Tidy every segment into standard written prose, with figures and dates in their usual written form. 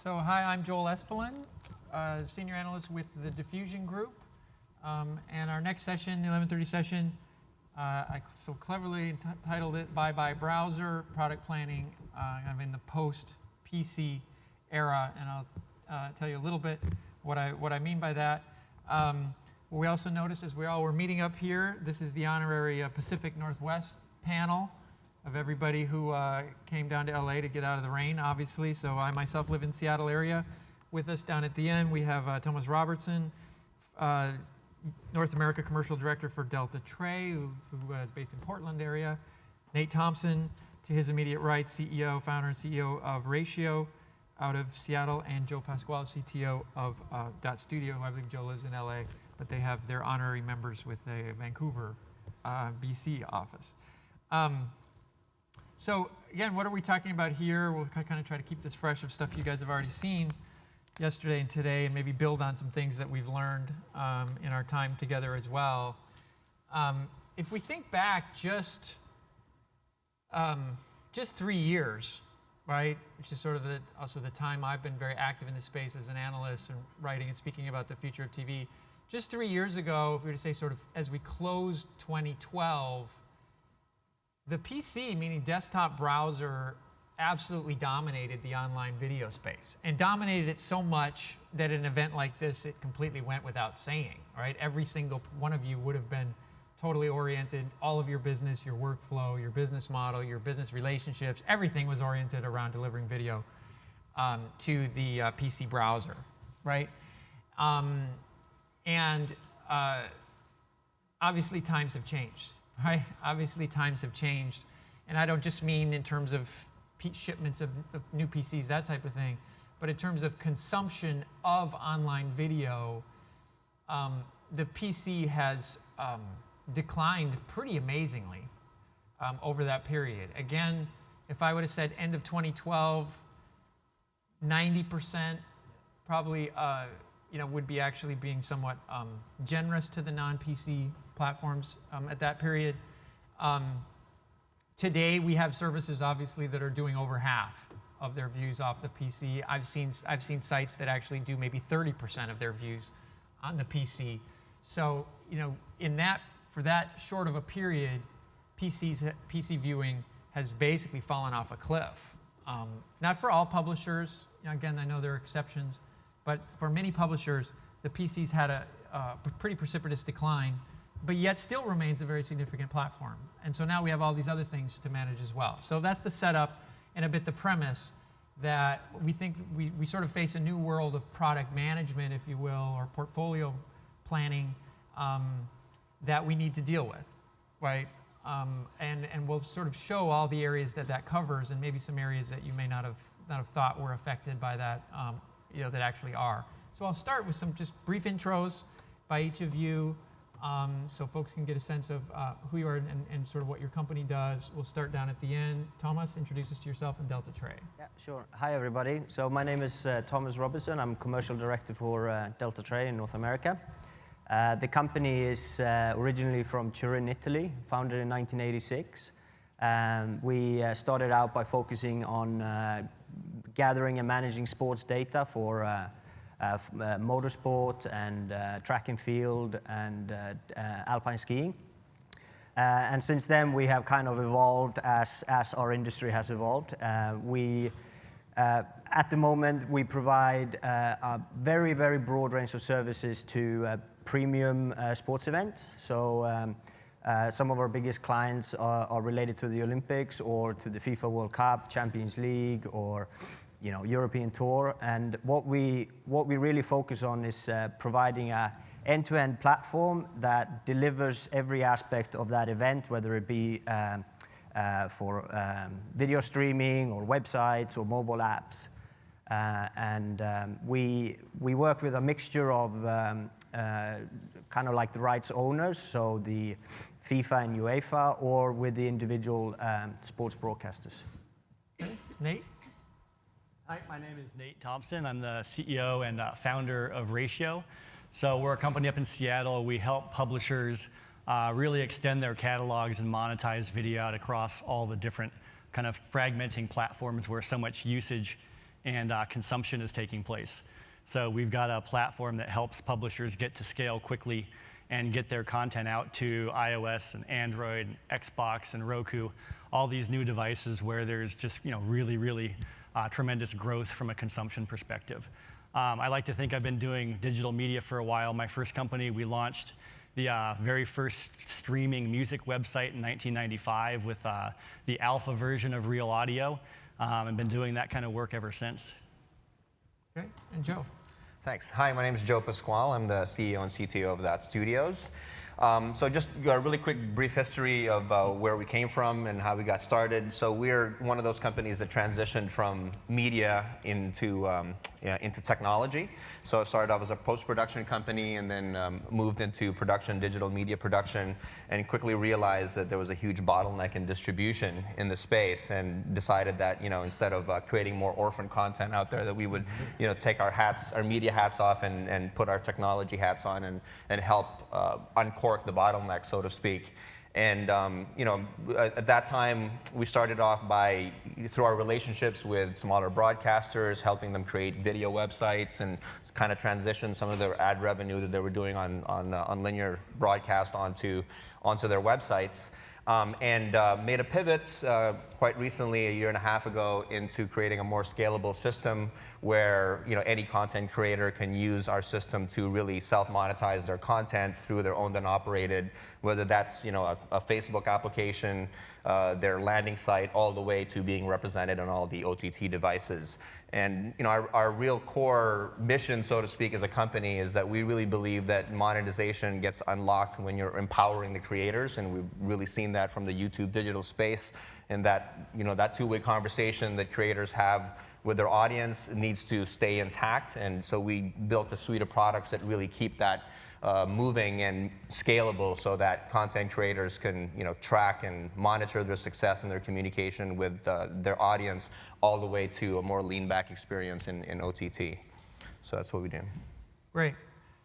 So hi, I'm Joel Espelin, Senior Analyst with the Diffusion Group. And our next session, the 11:30 session, I so cleverly titled it Bye Bye Browser, Product Planning I'm in the post-PC era. And I'll tell you a little bit what I mean by that. We also noticed as we all were meeting up here, this is the honorary Pacific Northwest panel of everybody who came down to LA to get out of the rain, obviously. So I myself live in the Seattle area. With us down at the end, we have Thomas Robertson, North America Commercial Director for Delta Tray, who is based in Portland area. Nate Thompson, to his immediate right, founder and CEO of Ratio out of Seattle, and Joe Pasquale, CTO of Dot Studio, who I believe Joe lives in LA, but they have their honorary members with a Vancouver, BC office. So again, what are we talking about here? We'll kind of try to keep this fresh of stuff you guys have already seen yesterday and today, and maybe build on some things that we've learned in our time together as well. If we think back just 3 years, right, which is sort of also the time I've been very active in this space as an analyst and writing and speaking about the future of TV. Just 3 years ago, if we were to say sort of as we closed 2012, the PC, meaning desktop browser, absolutely dominated the online video space, and dominated it so much that an event like this, it completely went without saying, right? Every single one of you would have been totally oriented, all of your business, your workflow, your business model, your business relationships, everything was oriented around delivering video to the PC browser, right? Obviously times have changed. Right? Obviously, times have changed. And I don't just mean in terms of shipments of new PCs, that type of thing, but in terms of consumption of online video, the PC has declined pretty amazingly over that period. Again, if I would have said end of 2012, 90% probably would be actually being somewhat generous to the non-PC platforms at that period. Today we have services obviously that are doing over half of their views off the PC. I've seen sites that actually do maybe 30% of their views on the PC. So for that short of a period, PC viewing has basically fallen off a cliff. Not for all publishers. Again, I know there are exceptions, but for many publishers, the PC's had a pretty precipitous decline, but yet still remains a very significant platform. And so now we have all these other things to manage as well. So that's the setup and a bit the premise that we think we sort of face a new world of product management, if you will, or portfolio planning that we need to deal with, right? And we'll sort of show all the areas that covers, and maybe some areas that you may not have thought were affected by that, that actually are. So I'll start with some just brief intros by each of you, so folks can get a sense of who you are and sort of what your company does. We'll start down at the end. Thomas, introduce us to yourself and Delta Tray. Yeah, sure. Hi, everybody. So my name is Thomas Robertson. I'm Commercial Director for Delta Tray in North America. The company is originally from Turin, Italy, founded in 1986. We started out by focusing on gathering and managing sports data for motorsport and track and field and alpine skiing. And since then, we have kind of evolved as our industry has evolved. At the moment, we provide a very, very broad range of services to premium sports events. So some of our biggest clients are related to the Olympics or to the FIFA World Cup, Champions League, or European Tour. And what we really focus on is providing a end-to-end platform that delivers every aspect of that event, whether it be for video streaming or websites or mobile apps. We work with a mixture of kind of like the rights owners, so the FIFA and UEFA, or with the individual sports broadcasters. Okay. Nate? Hi, my name is Nate Thompson. I'm the CEO and founder of Ratio. So we're a company up in Seattle. We help publishers really extend their catalogs and monetize video out across all the different kind of fragmenting platforms where so much usage and consumption is taking place. So we've got a platform that helps publishers get to scale quickly and get their content out to iOS and Android, and Xbox and Roku, all these new devices where there's just really tremendous growth from a consumption perspective. I like to think I've been doing digital media for a while. My first company, we launched the very first streaming music website in 1995 with the alpha version of Real Audio. I've been doing that kind of work ever since. Okay, and Joe. Thanks. Hi, my name is Joe Pasquale. I'm the CEO and CTO of That Studios. So just a really quick, brief history of where we came from and how we got started. So we're one of those companies that transitioned from media into technology. So it started off as a post-production company and then moved into production, digital media production, and quickly realized that there was a huge bottleneck in distribution in the space, and decided that instead of creating more orphan content out there, that we would take our media hats off and put our technology hats on and help uncork the bottleneck, so to speak. And at that time, we started off through our relationships with smaller broadcasters, helping them create video websites and kind of transition some of their ad revenue that they were doing on linear broadcast onto their websites. And made a pivot quite recently, a year and a half ago, into creating a more scalable system where any content creator can use our system to really self-monetize their content through their owned and operated, whether that's a Facebook application, their landing site, all the way to being represented on all the OTT devices. And our real core mission, so to speak, as a company is that we really believe that monetization gets unlocked when you're empowering the creators, and we've really seen that from the YouTube digital space, and that that two-way conversation that creators have with their audience needs to stay intact. And so we built a suite of products that really keep that moving and scalable, so that content creators can track and monitor their success and their communication with their audience, all the way to a more lean-back experience in OTT. So that's what we do. Great.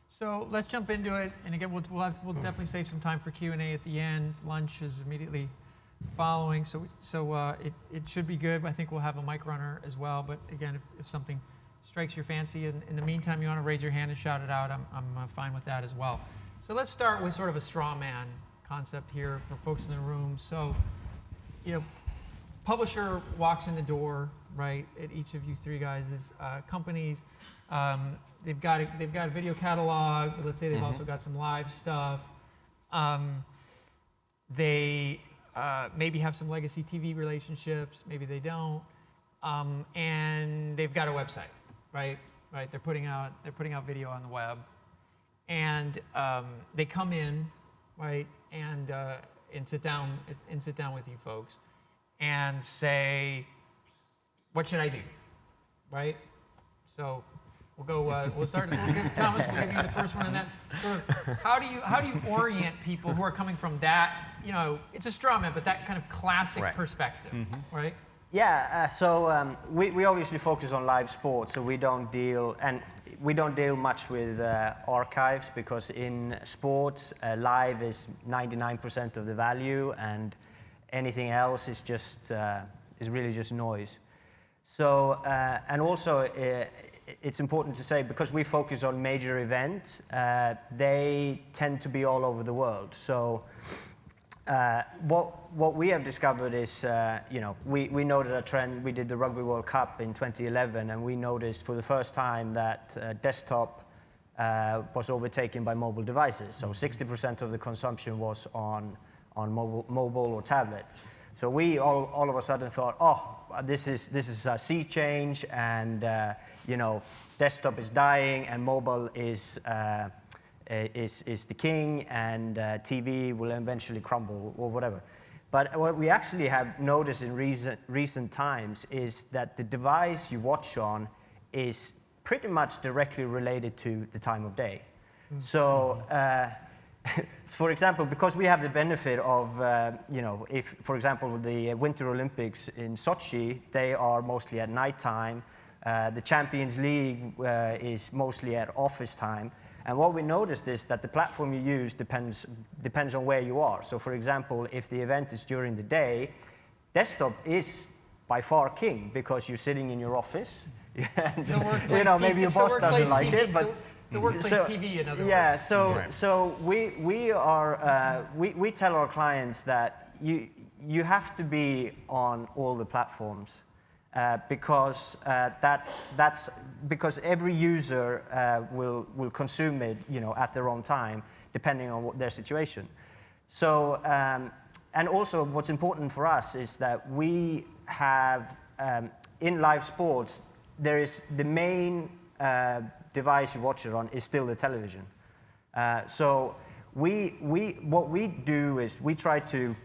So let's jump into it, and again, we'll definitely save some time for Q&A at the end. Lunch is immediately following, so it should be good. I think we'll have a mic runner as well. But again, if something strikes your fancy, in the meantime, you want to raise your hand and shout it out, I'm fine with that as well. So let's start with sort of a straw man concept here for folks in the room. So, publisher walks in the door, right, at each of you three guys' companies. They've got a video catalog, but let's say they've also got some live stuff. They maybe have some legacy TV relationships, maybe they don't, and they've got a website. Right. They're putting out video on the web, and they come in, right, and sit down with you folks, and say, "What should I do?" Right. So we'll go. We'll start. Thomas, we'll give you the first one on that. So how do you orient people who are coming from that? It's a straw man, but that kind of classic perspective, right? Yeah, so we obviously focus on live sports, so we don't deal much with archives, because in sports, live is 99% of the value, and anything else is really just noise. So and also it's important to say, because we focus on major events, they tend to be all over the world. So what we have discovered is, we noted a trend. We did the Rugby World Cup in 2011, and we noticed for the first time that desktop was overtaken by mobile devices. So 60% of the consumption was on mobile or tablet. So we all of a sudden thought, this is a sea change, and desktop is dying, and mobile is the king, and TV will eventually crumble or whatever. But what we actually have noticed in recent times is that the device you watch on is pretty much directly related to the time of day. So, for example, because we have the benefit of, if, for example, the Winter Olympics in Sochi, they are mostly at nighttime. The Champions League is mostly at office time. And what we noticed is that the platform you use depends on where you are. So, for example, if the event is during the day, desktop is by far king because you're sitting in your office. And, The workplace you know, maybe TV your it's the boss doesn't workplace like TV, it, but the workplace TV, in other yeah, words. so we tell our clients that you have to be on all the platforms because that's because every user will consume it, you know, at their own time, depending on their situation. So and also what's important for us is that we have in live sports there is the main device you watch it on is still the television. So what we do is we try to,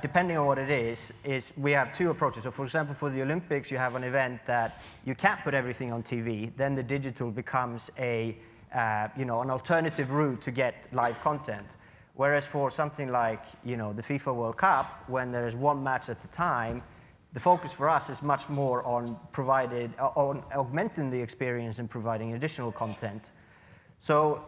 depending on what it is we have two approaches. So for example, for the Olympics, you have an event that you can't put everything on TV. Then the digital becomes an alternative route to get live content. Whereas for something like, you know, the FIFA World Cup, when there is one match at the time, the focus for us is much more on on augmenting the experience and providing additional content. So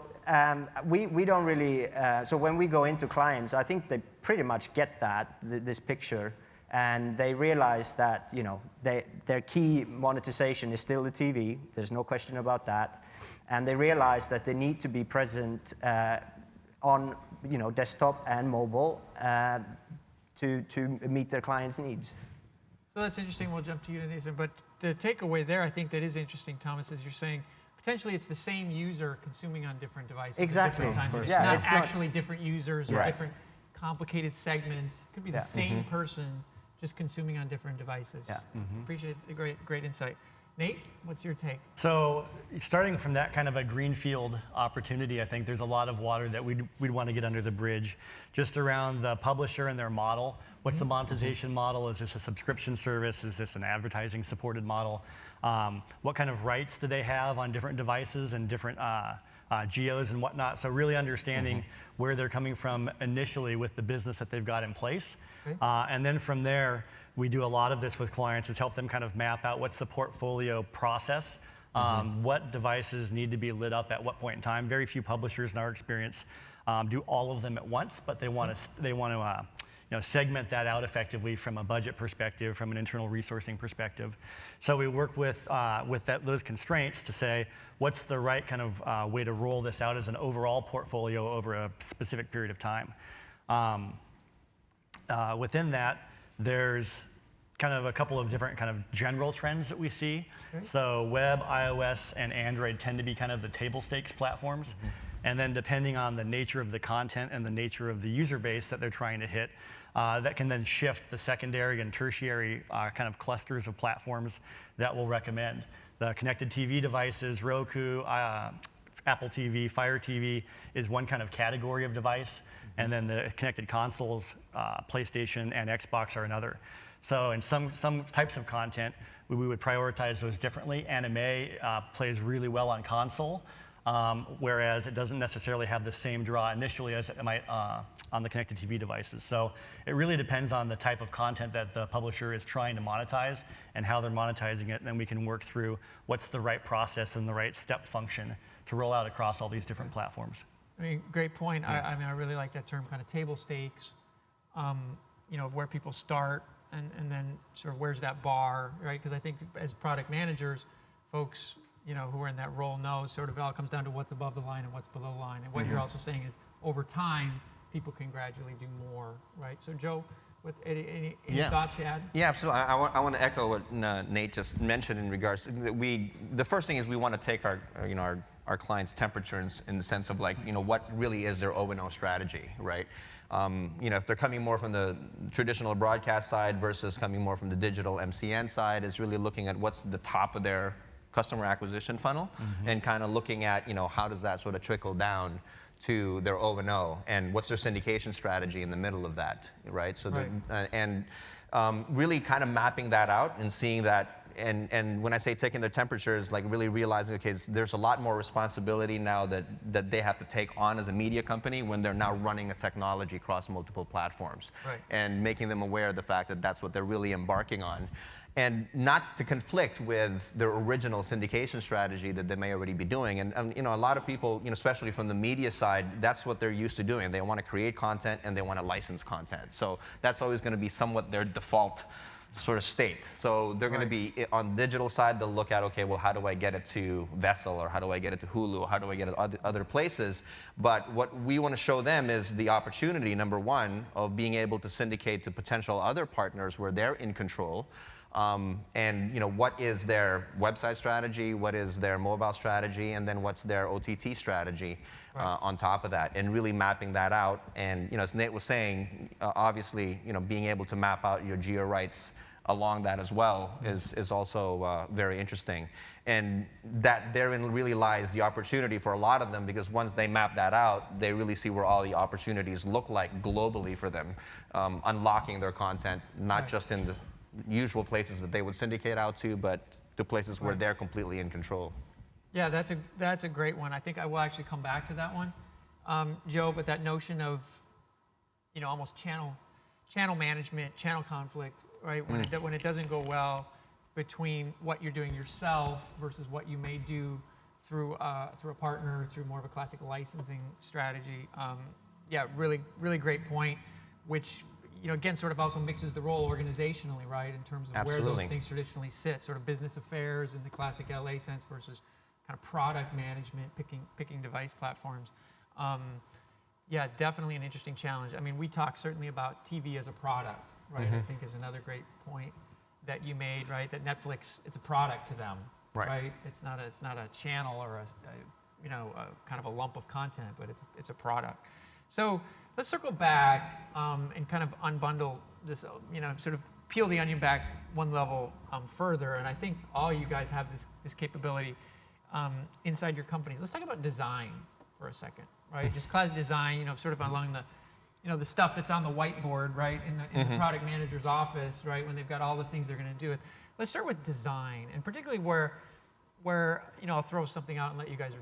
we don't really, so when we go into clients, I think they pretty much get this picture, and they realize that, you know, their key monetization is still the TV. There's no question about that. And they realize that they need to be present on, you know, desktop and mobile to meet their clients' needs. So that's interesting. We'll jump to you, Nathan. But the takeaway there, I think that is interesting, Thomas, is you're saying potentially it's the same user consuming on different devices Exactly. at different times. Yeah, it's not actually different users or Right. different complicated segments. It could be the same person just consuming on different devices. Yeah. Appreciate the great insight. Nate, what's your take? So starting from that kind of a greenfield opportunity, I think there's a lot of water that we'd want to get under the bridge just around the publisher and their model. What's the monetization model? Is this a subscription service? Is this an advertising supported model? What kind of rights do they have on different devices and different geos and whatnot? So really understanding where they're coming from initially with the business that they've got in place. Okay. And then from there, we do a lot of this with clients is help them kind of map out what's the portfolio process, what devices need to be lit up at what point in time. Very few publishers in our experience do all of them at once, but they want to segment that out effectively from a budget perspective, from an internal resourcing perspective. So we work with those constraints to say, what's the right kind of way to roll this out as an overall portfolio over a specific period of time. Within that, there's kind of a couple of different kind of general trends that we see. Okay. So web, iOS, and Android tend to be kind of the table stakes platforms. And then depending on the nature of the content and the nature of the user base that they're trying to hit, that can then shift the secondary and tertiary kind of clusters of platforms that we'll recommend. The connected TV devices, Roku, Apple TV, Fire TV is one kind of category of device. And then the connected consoles, PlayStation and Xbox are another. So in some types of content, we would prioritize those differently. Anime plays really well on console, whereas it doesn't necessarily have the same draw initially as it might on the connected TV devices. So it really depends on the type of content that the publisher is trying to monetize and how they're monetizing it. And then we can work through what's the right process and the right step function to roll out across all these different platforms. I mean, great point. I mean, I really like that term, kind of table stakes, you know, where people start and then sort of where's that bar, right? Because I think as product managers, folks, you know, who are in that role know sort of it all comes down to what's above the line and what's below the line. And what you're also saying is over time, people can gradually do more, right? So Joe, any thoughts to add? Yeah, absolutely. I want to echo what Nate just mentioned in regards to the first thing is we want to take our clients' temperature in the sense of like, you know, what really is their O&O strategy, right? You know, if they're coming more from the traditional broadcast side versus coming more from the digital MCN side, it's really looking at what's the top of their customer acquisition funnel and kind of looking at, you know, how does that sort of trickle down to their O&O and what's their syndication strategy in the middle of that, right? So really kind of mapping that out and seeing that. And when I say taking their temperatures, like really realizing, okay, there's a lot more responsibility now that they have to take on as a media company when they're now running a technology across multiple platforms. Right. And making them aware of the fact that that's what they're really embarking on. And not to conflict with their original syndication strategy that they may already be doing. And you know, a lot of people, you know, especially from the media side, that's what they're used to doing. They want to create content and they want to license content. So that's always going to be somewhat their default sort of state. So they're going to be on the digital side. They'll look at, okay, well, how do I get it to Vessel, or how do I get it to Hulu, or how do I get it to other places? But what we want to show them is the opportunity, number one, of being able to syndicate to potential other partners where they're in control. And what is their website strategy, what is their mobile strategy, and then what's their OTT strategy on top of that, and really mapping that out. And as Nate was saying, obviously, being able to map out your geo rights along that as well is also very interesting. And that therein really lies the opportunity for a lot of them, because once they map that out, they really see where all the opportunities look like globally for them, unlocking their content, not just in the usual places that they would syndicate out to, but to places where they're completely in control. Yeah, that's a great one. I think I will actually come back to that one, Joe. But that notion of, almost channel management, channel conflict, right? When it doesn't go well between what you're doing yourself versus what you may do through a partner, through more of a classic licensing strategy. Yeah, really great point. Which again, sort of also mixes the role organizationally, right, in terms of where those things traditionally sit, sort of business affairs in the classic LA sense versus kind of product management, picking device platforms. Yeah, definitely an interesting challenge. I mean, we talk certainly about TV as a product, right? I think is another great point that you made, right? That Netflix, it's a product to them, right? It's not a channel or a kind of a lump of content, but it's a product. So let's circle back and kind of unbundle this, sort of peel the onion back one level further. And I think all you guys have this capability inside your companies. Let's talk about design for a second, right? Just class design, sort of along the, the stuff that's on the whiteboard, right, in the product manager's office, right, when they've got all the things they're going to do. Let's start with design, and particularly where I'll throw something out and let you guys,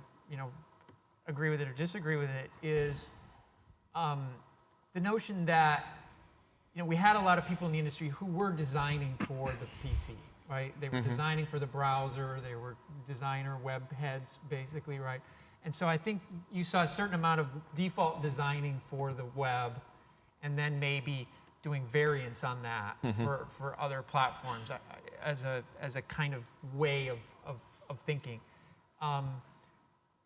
agree with it or disagree with it, is the notion that we had a lot of people in the industry who were designing for the PC, right? They were designing for the browser, they were designer web heads, basically, right? And so I think you saw a certain amount of default designing for the web, and then maybe doing variants on that for other platforms as a kind of way of thinking.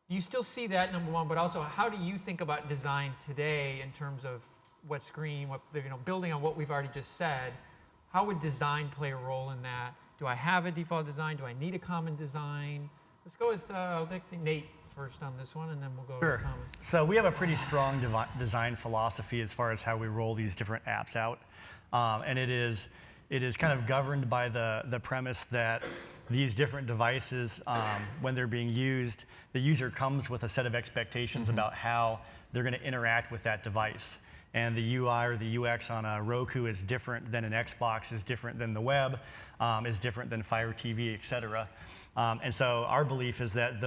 You still see that, number one, but also how do you think about design today in terms of what screen, building on what we've already just said, how would design play a role in that? Do I have a default design? Do I need a common design? Let's go with I'll take Nate first on this one, and then we'll go to Thomas. So we have a pretty strong design philosophy as far as how we roll these different apps out. And it is kind of governed by the premise that these different devices, when they're being used, the user comes with a set of expectations about how they're going to interact with that device. And the UI or the UX on a Roku is different than an Xbox, is different than the web, is different than Fire TV, et cetera. And so our belief is that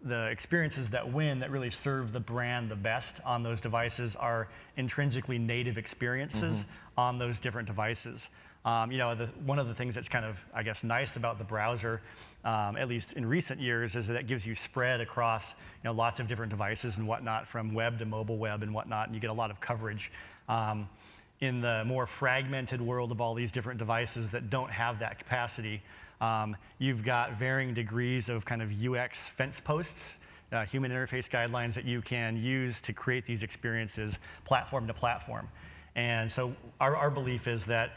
the experiences that win, that really serve the brand the best on those devices, are intrinsically native experiences on those different devices. One of the things that's kind of, I guess, nice about the browser, at least in recent years, is that it gives you spread across lots of different devices and whatnot, from web to mobile web and whatnot, and you get a lot of coverage. In the more fragmented world of all these different devices that don't have that capacity, you've got varying degrees of kind of UX fence posts, human interface guidelines that you can use to create these experiences platform to platform. And so our belief is that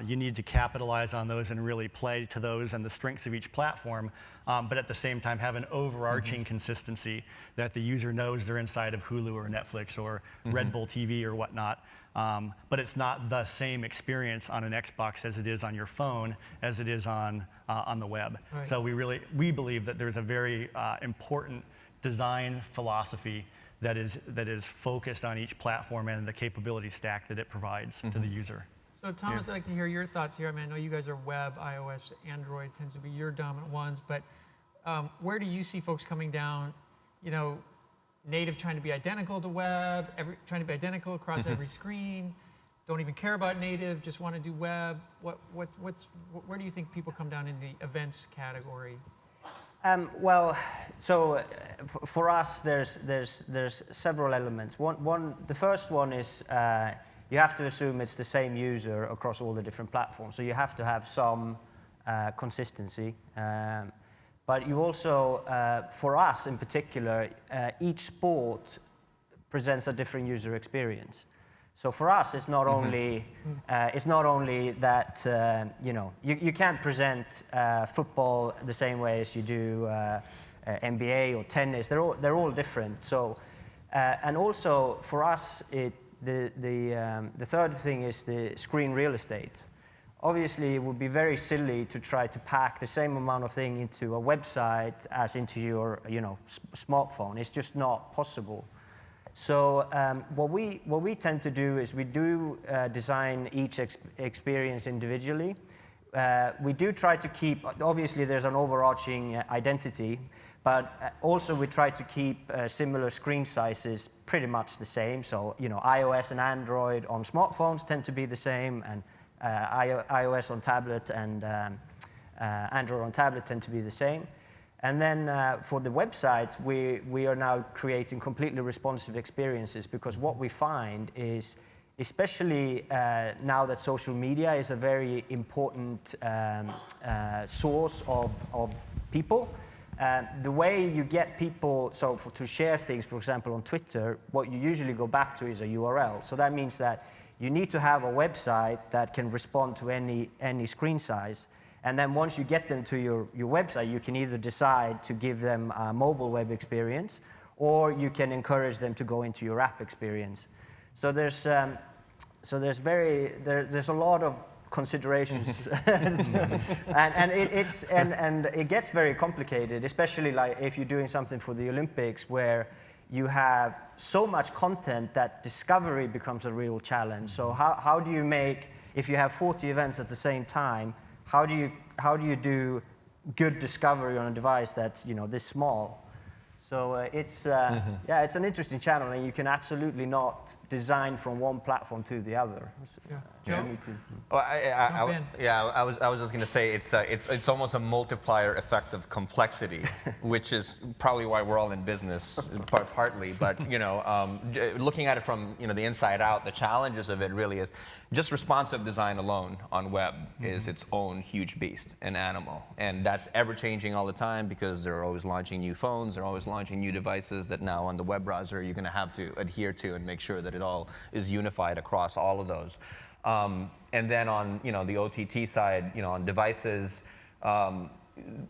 you need to capitalize on those and really play to those and the strengths of each platform, but at the same time have an overarching consistency that the user knows they're inside of Hulu or Netflix or Red Bull TV or whatnot. But it's not the same experience on an Xbox as it is on your phone, as it is on the web. Right. So we believe that there's a very important design philosophy that is focused on each platform and the capability stack that it provides to the user. So Thomas, I'd like to hear your thoughts here. I mean, I know you guys are web, iOS, Android tends to be your dominant ones, but where do you see folks coming down, native trying to be identical to web, trying to be identical across every screen, don't even care about native, just want to do web? Where do you think people come down in the events category? For us, there's several elements. The first one is you have to assume it's the same user across all the different platforms. So you have to have some consistency. But you also, for us in particular, each sport presents a different user experience. So for us, it's not only that you can't present football the same way as you do NBA or tennis. They're all different. So and also for us, the third thing is the screen real estate. Obviously, it would be very silly to try to pack the same amount of thing into a website as into your smartphone. It's just not possible. So what we tend to do is we do design each experience individually. We do try to keep, obviously there's an overarching identity, but also we try to keep similar screen sizes pretty much the same. So iOS and Android on smartphones tend to be the same, and iOS on tablet and Android on tablet tend to be the same. And then for the websites, we are now creating completely responsive experiences, because what we find is, especially now that social media is a very important source of people, the way you get people, to share things, for example, on Twitter, what you usually go back to is a URL. So that means that you need to have a website that can respond to any screen size. And then once you get them to your website, you can either decide to give them a mobile web experience, or you can encourage them to go into your app experience. So there's a lot of considerations, and it gets very complicated, especially like if you're doing something for the Olympics where you have so much content that discovery becomes a real challenge. So how do you make, if you have 40 events at the same time, how do you do good discovery on a device that's this small? So it's an interesting channel, and you can absolutely not design from one platform to the other. Yeah. Joe? Well, I was just going to say it's almost a multiplier effect of complexity, which is probably why we're all in business, partly. But looking at it from the inside out, the challenges of it really is just responsive design alone on web is its own huge beast, an animal, and that's ever changing all the time, because they're always launching new phones, they're always launching new devices that now on the web browser you're going to have to adhere to and make sure that it all is unified across all of those. And then on the OTT side, on devices,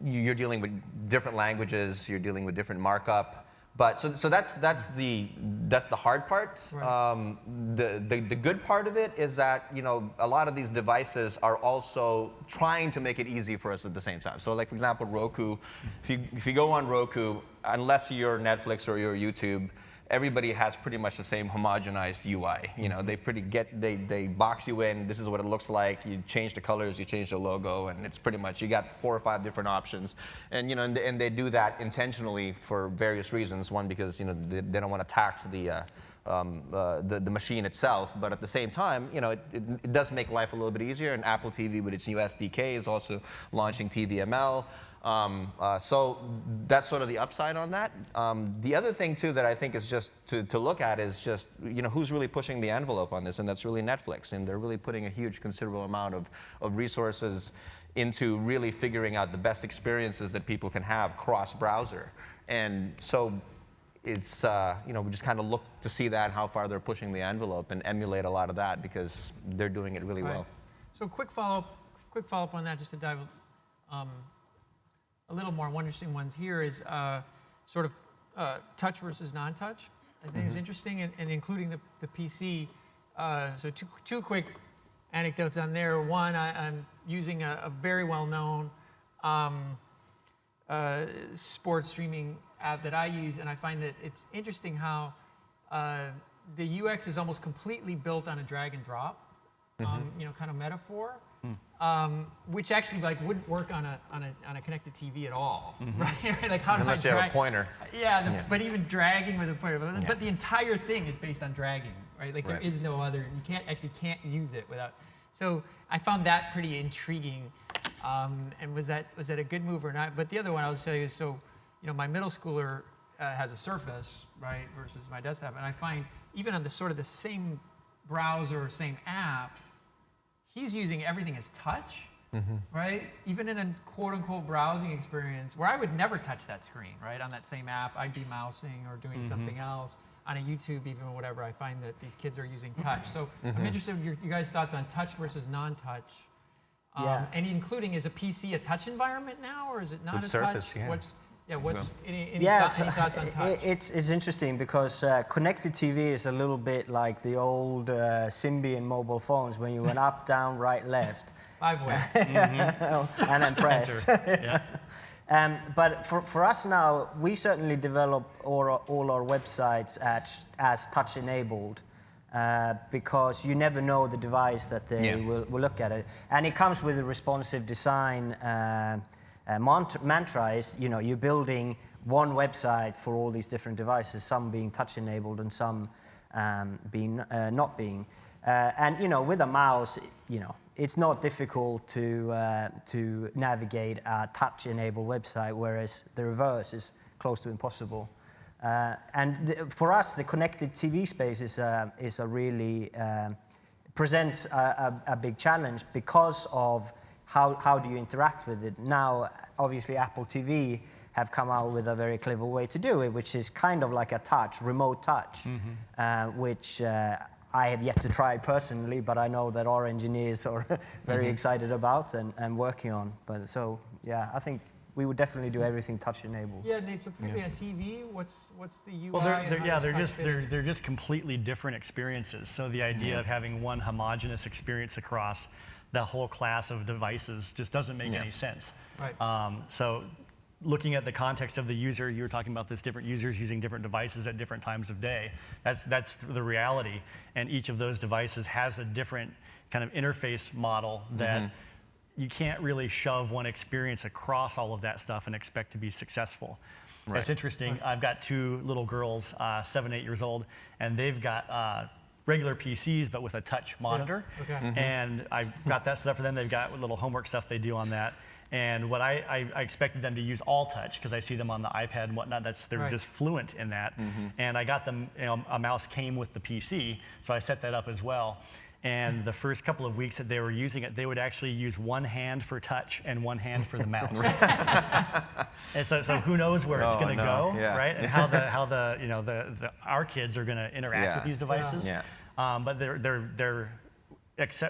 you're dealing with different languages, you're dealing with different markup. But so that's the hard part. Right. The good part of it is that a lot of these devices are also trying to make it easy for us at the same time. So like for example, Roku. If you go on Roku, unless you're Netflix or you're YouTube, everybody has pretty much the same homogenized UI. They box you in. This is what it looks like. You change the colors, you change the logo, and it's pretty much you got 4 or 5 different options. And and they do that intentionally for various reasons. One, because they don't want to tax the machine itself, but at the same time, it does make life a little bit easier. And Apple TV with its new SDK is also launching TVML. So that's sort of the upside on that. The other thing too that I think is just to look at is just who's really pushing the envelope on this, and that's really Netflix, and they're really putting a huge considerable amount of resources into really figuring out the best experiences that people can have cross-browser. And so it's we just kind of look to see that, how far they're pushing the envelope, and emulate a lot of that, because they're doing it really well. So quick follow-up on that, just to dive a little more. One interesting ones here is sort of touch versus non-touch. I think is interesting, and including the PC. So two quick anecdotes on there. One, I'm using a very well-known sports streaming app that I use, and I find that it's interesting how the UX is almost completely built on a drag and drop, kind of metaphor. Which actually wouldn't work on a connected TV at all, right? Like how do unless I drag? You have a pointer. Yeah, but even dragging with a pointer, but the entire thing is based on dragging, right? Like there is no other. You can't use it without. So I found that pretty intriguing. And was that a good move or not? But the other one I'll tell you is my middle schooler has a Surface, right, versus my desktop, and I find even on the sort of the same browser, same app, he's using everything as touch, right? Even in a quote-unquote browsing experience, where I would never touch that screen, right? On that same app, I'd be mousing or doing something else. On a YouTube, even whatever, I find that these kids are using touch. So I'm interested in you guys' thoughts on touch versus non-touch. And including, is a PC a touch environment now, or is it not With a Surface, touch? Any Yeah, thoughts on touch? it's interesting because connected TV is a little bit like the old Symbian mobile phones when you went up, down, right, left. 5-way. And then press. But for us now, we certainly develop all our websites as touch-enabled because you never know the device that they will look at it. And it comes with a responsive design mantra is, you're building one website for all these different devices, some being touch-enabled and some being not being. And with a mouse, it's not difficult to navigate a touch-enabled website, whereas the reverse is close to impossible. For us, the connected TV space is a really presents a big challenge because of how do you interact with it. Now, obviously, Apple TV have come out with a very clever way to do it, which is kind of like a touch, remote touch, which I have yet to try personally, but I know that our engineers are very excited about and working on. But so, yeah, I think we would definitely do everything touch-enabled. Yeah, Nate, so particularly on TV, what's the UI? Well, they're just completely different experiences. So the idea of having one homogenous experience across the whole class of devices just doesn't make any sense. Right. So looking at the context of the user, you were talking about this different users using different devices at different times of day. That's the reality. And each of those devices has a different kind of interface model that you can't really shove one experience across all of that stuff and expect to be successful. Right. It's interesting. I've got 2 little girls, 7, 8 years old, and they've got regular PCs, but with a touch monitor. Yeah. Okay. And I've got that stuff for them. They've got little homework stuff they do on that. And what I expected them to use all touch because I see them on the iPad and whatnot. They're just fluent in that. And I got them, a mouse came with the PC, so I set that up as well. And the first couple of weeks that they were using it, they would actually use one hand for touch and one hand for the mouse. And so who knows where it's going to go, right? And how our kids are going to interact with these devices. But they're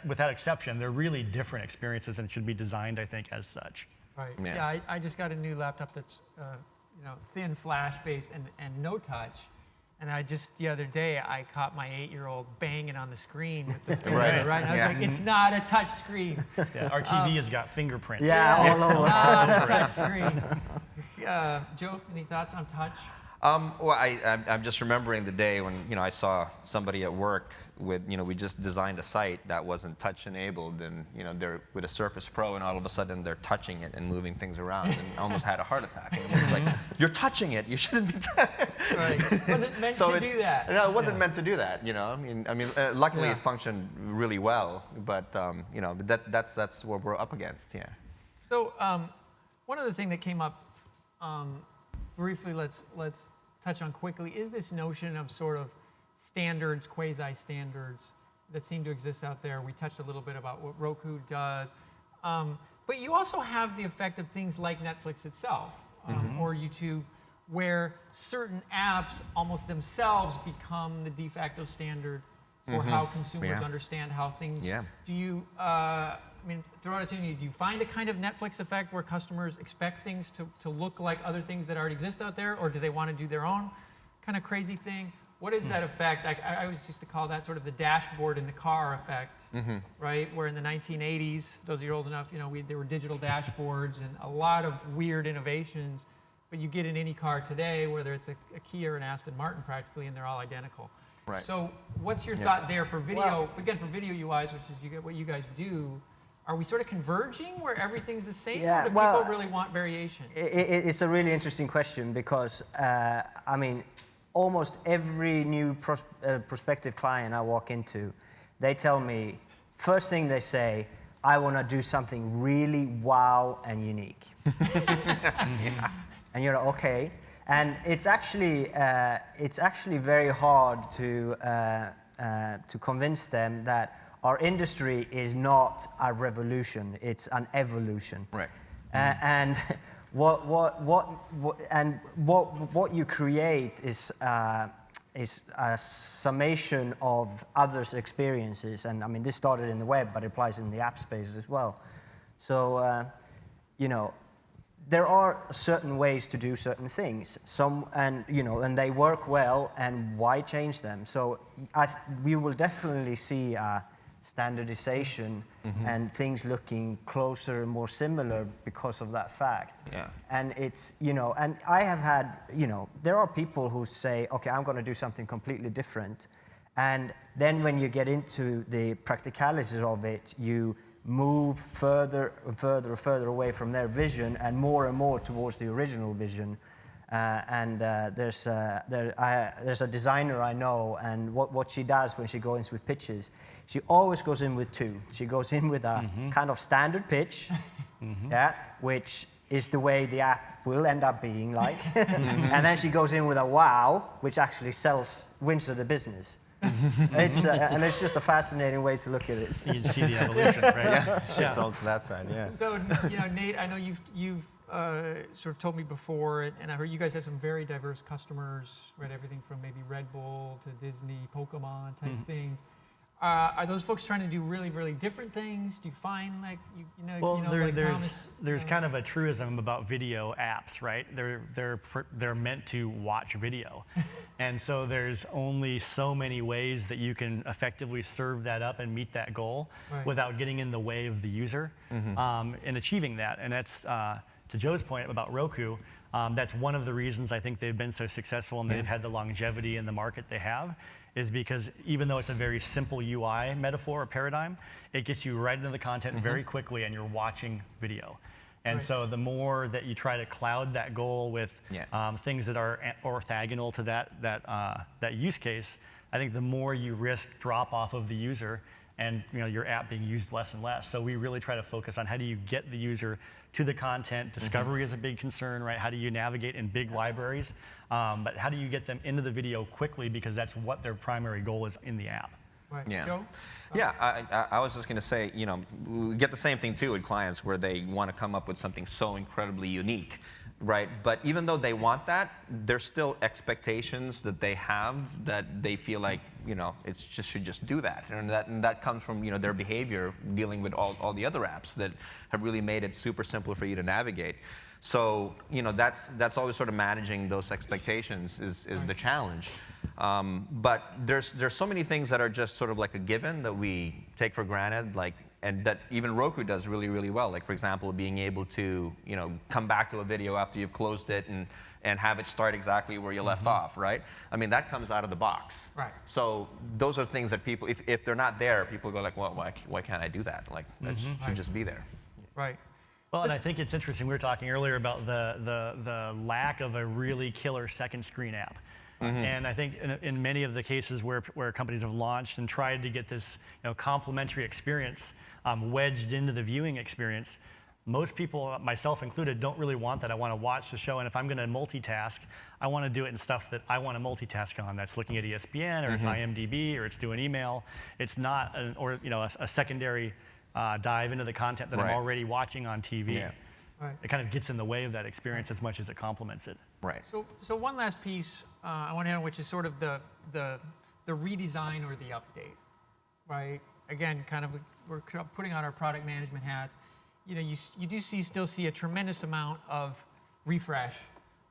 without exception, they're really different experiences and should be designed, I think, as such. Right. Yeah, I just got a new laptop that's thin flash-based and no touch. And the other day, I caught my 8-year-old banging on the screen with the finger, right? And I was like, it's not a touch screen. Yeah, our TV has got fingerprints. Yeah, all over. It's not a touch screen. Joe, any thoughts on touch? Well, I'm just remembering the day when I saw somebody at work with we just designed a site that wasn't touch enabled, and they're with a Surface Pro, and all of a sudden they're touching it and moving things around, and almost had a heart attack. And it was like, you're touching it, you shouldn't be. Right. It wasn't meant to do that. No, it wasn't meant to do that. Luckily it functioned really well, but that's what we're up against. Yeah. So one other thing that came up. Briefly, let's touch on quickly, is this notion of sort of standards, quasi-standards that seem to exist out there. We touched a little bit about what Roku does. But you also have the effect of things like Netflix itself or YouTube, where certain apps almost themselves become the de facto standard for how consumers understand how things. Do you, throw it to you, do you find a kind of Netflix effect where customers expect things to look like other things that already exist out there, or do they want to do their own kind of crazy thing? What is that effect? I always used to call that sort of the dashboard in the car effect, right? Where in the 1980s, those of you old enough, there were digital dashboards and a lot of weird innovations, but you get in any car today, whether it's a Kia or an Aston Martin practically, and they're all identical. Right. So what's your thought there for video? Well, again, for video UIs, which is what you guys do, are we sort of converging where everything's the same? Or do people really want variation? It's a really interesting question because, almost every new prospective client I walk into, they tell me, first thing they say, I want to do something really wow and unique. And you're like, okay. And it's actually very hard to to convince them that our industry is not a revolution; it's an evolution. Right. And what you create is a summation of others' experiences. And I mean, this started in the web, but it applies in the app space as well. So, you know, there are certain ways to do certain things. And they work well. And why change them? So, we will definitely see standardization and things looking closer and more similar because of that fact. Yeah. And it's, and I have had, there are people who say, okay, I'm going to do something completely different. And then when you get into the practicalities of it, you move further and further and further away from their vision and more towards the original vision. There's a designer I know, and what she does when she goes in with pitches, she always goes in with two. She goes in with a kind of standard pitch, which is the way the app will end up being like. And then she goes in with a wow, which actually wins her the business. It's just a fascinating way to look at it. You can see the evolution, right? Yeah, shift on to that side, yeah. So, Nate, I know you've sort of told me before, and I heard you guys have some very diverse customers, right? Everything from maybe Red Bull to Disney, Pokemon type things. Are those folks trying to do really, really different things? Do you find like there's kind of a truism about video apps, right? They're meant to watch video, and so there's only so many ways that you can effectively serve that up and meet that goal without getting in the way of the user in achieving that. And that's to Joe's point about Roku. That's one of the reasons I think they've been so successful and they've had the longevity in the market they have, is because even though it's a very simple UI metaphor or paradigm, it gets you right into the content very quickly and you're watching video. And so the more that you try to cloud that goal with things that are orthogonal to that use case, I think the more you risk drop off of the user and your app being used less and less. So we really try to focus on how do you get the user to the content. Discovery is a big concern, right? How do you navigate in big libraries? But how do you get them into the video quickly, because that's what their primary goal is in the app. Right. Yeah. Joe? Yeah, I was just going to say, we get the same thing too with clients where they want to come up with something so incredibly unique, right? But even though they want that, there's still expectations that they have that they feel like, should just do that. And that comes from, their behavior dealing with all the other apps that have really made it super simple for you to navigate. So, that's always sort of managing those expectations is the challenge. But there's so many things that are just sort of like a given that we take for granted, and that even Roku does really, really well. Like, for example, being able to, come back to a video after you've closed it and have it start exactly where you left off, right? I mean, that comes out of the box. Right. So those are things that people, if they're not there, people go like, well, why can't I do that? Like, that should just be there. Right. Well, and I think it's interesting. We were talking earlier about the lack of a really killer second screen app. And I think in many of the cases where companies have launched and tried to get this complementary experience wedged into the viewing experience, most people, myself included, don't really want that. I want to watch the show, and if I'm going to multitask, I want to do it in stuff that I want to multitask on. That's looking at ESPN, or it's IMDb, or it's doing email. It's not a secondary dive into the content that I'm already watching on TV. Yeah. Right. It kind of gets in the way of that experience as much as it complements it. Right. So one last piece I want to hit on, which is sort of the redesign or the update, right? Again, kind of we're putting on our product management hats. You do still see a tremendous amount of refresh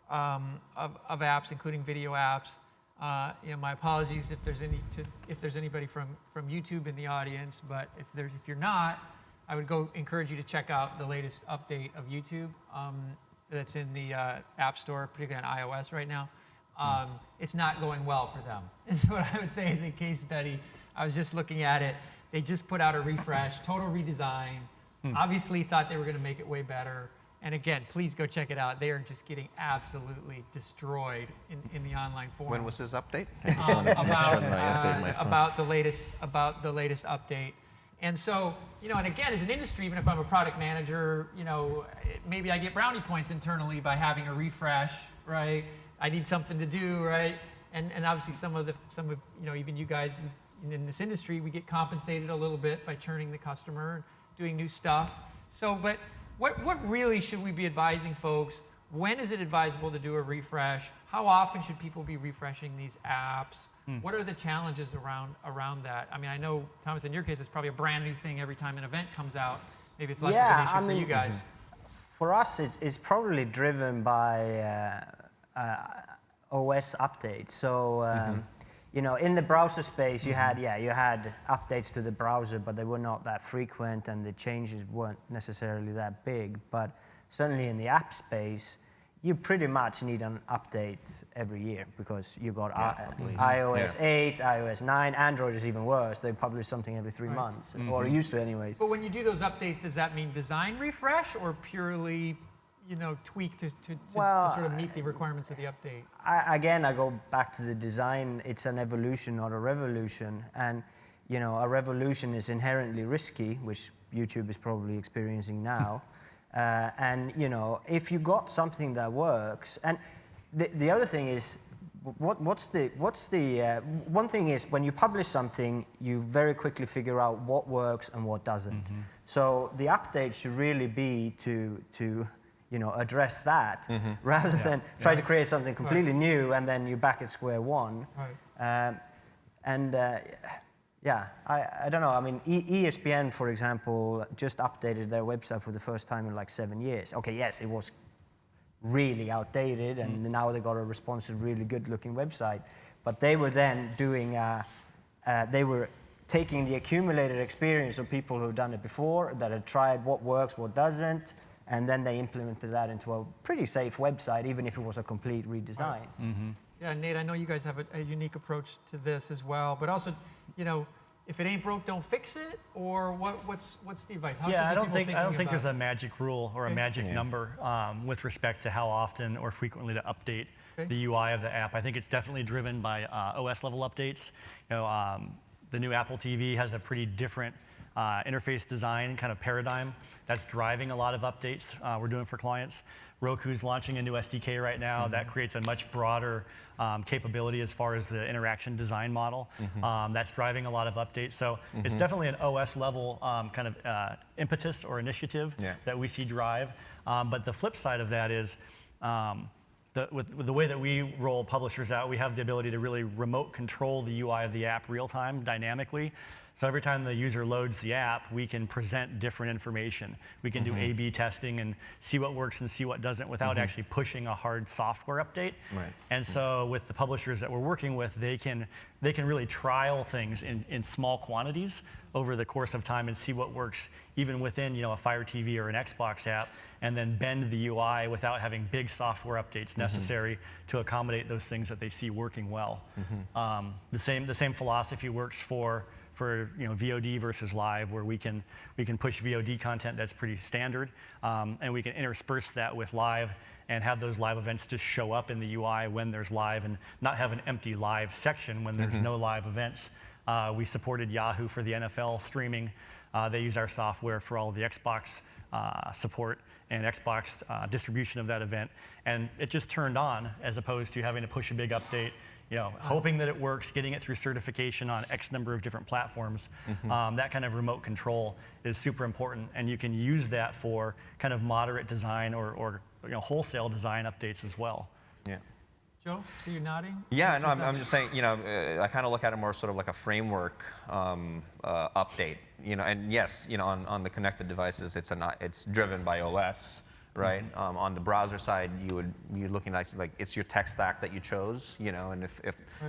of apps, including video apps. My apologies if there's anybody from YouTube in the audience, but if you're not, I would encourage you to check out the latest update of YouTube that's in the App Store, particularly on iOS right now. It's not going well for them. And so what I would say is a case study. I was just looking at it. They just put out a refresh, total redesign. Obviously thought they were going to make it way better. And again, please go check it out. They are just getting absolutely destroyed in the online forums. When was this update? About the latest update. And so, and again, as an industry, even if I'm a product manager, maybe I get brownie points internally by having a refresh, right? I need something to do, right? And obviously some of even you guys, in this industry, we get compensated a little bit by churning the customer, doing new stuff. So, but what really should we be advising folks? When is it advisable to do a refresh? How often should people be refreshing these apps? What are the challenges around that? I mean, I know, Thomas, in your case, it's probably a brand new thing every time an event comes out. Maybe it's less of an issue for you guys. For us, it's probably driven by OS updates. So, you know, in the browser space, you had updates to the browser, but they were not that frequent, and the changes weren't necessarily that big. But certainly in the app space, you pretty much need an update every year because you got iOS 8, iOS 9, Android is even worse. They publish something every 3 months, or used to anyways. But when you do those updates, does that mean design refresh or purely, you know, tweak to sort of meet the requirements of the update? Again, I go back to the design. It's an evolution, not a revolution. And, you know, a revolution is inherently risky, which YouTube is probably experiencing now. And, you know, if you got something that works, and the other thing is, one thing is when you publish something, you very quickly figure out what works and what doesn't. So the update should really be to you know, address that rather than try to create something completely new and then you're back at square one. Yeah, I don't know. I mean, ESPN, for example, just updated their website for the first time in like 7 years. Okay, yes, it was really outdated, and now they got a responsive, really good-looking website. But they were then doing, they were taking the accumulated experience of people who've done it before, that had tried what works, what doesn't, and then they implemented that into a pretty safe website, even if it was a complete redesign. Yeah, Nate, I know you guys have a unique approach to this as well, but also, you know, if it ain't broke, don't fix it, or what's the advice? How I don't think there's a magic rule or a magic number with respect to how often or frequently to update the UI of the app. I think it's definitely driven by OS level updates. You know, the new Apple TV has a pretty different interface design kind of paradigm that's driving a lot of updates we're doing for clients. Roku's launching a new SDK right now that creates a much broader capability as far as the interaction design model. That's driving a lot of updates. So it's definitely an OS level kind of impetus or initiative that we see drive. But the flip side of that is with the way that we roll publishers out, we have the ability to really remote control the UI of the app real time, dynamically. So every time the user loads the app, we can present different information. We can do A/B testing and see what works and see what doesn't without actually pushing a hard software update. And so with the publishers that we're working with, they can really trial things in small quantities over the course of time and see what works even within, you know, a Fire TV or an Xbox app, and then bend the UI without having big software updates necessary to accommodate those things that they see working well. The same philosophy works for you know, VOD versus live, where we can push VOD content that's pretty standard, and we can intersperse that with live and have those live events just show up in the UI when there's live and not have an empty live section when there's no live events. We supported Yahoo for the NFL streaming. They use our software for all of the Xbox support and Xbox distribution of that event, and it just turned on as opposed to having to push a big update, you know, hoping that it works, getting it through certification on X number of different platforms. That kind of remote control is super important, and you can use that for kind of moderate design or you know, wholesale design updates as well. Joe, so you're nodding? Yeah, no, I'm just saying, you know, I kind of look at it more sort of like a framework update, you know, and yes, you know, on the connected devices, it's driven by OS, right? On the browser side, you're looking at like it's your tech stack that you chose, you know, and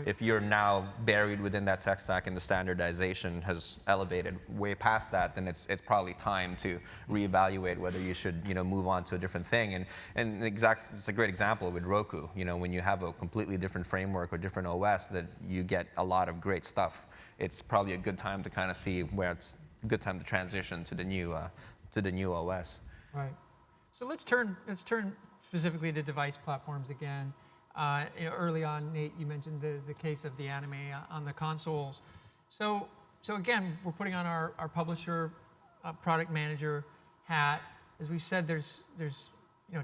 if you're now buried within that tech stack and the standardization has elevated way past that, then it's probably time to reevaluate whether you should, you know, move on to a different thing. And it's a great example with Roku. You know, when you have a completely different framework or different OS, that you get a lot of great stuff. It's probably a good time to kind of see where it's a good time to transition to the new OS. Right. So let's turn specifically to device platforms again. You know, early on, Nate, you mentioned the case of the anime on the consoles. So again, we're putting on our publisher, product manager hat. As we said, there's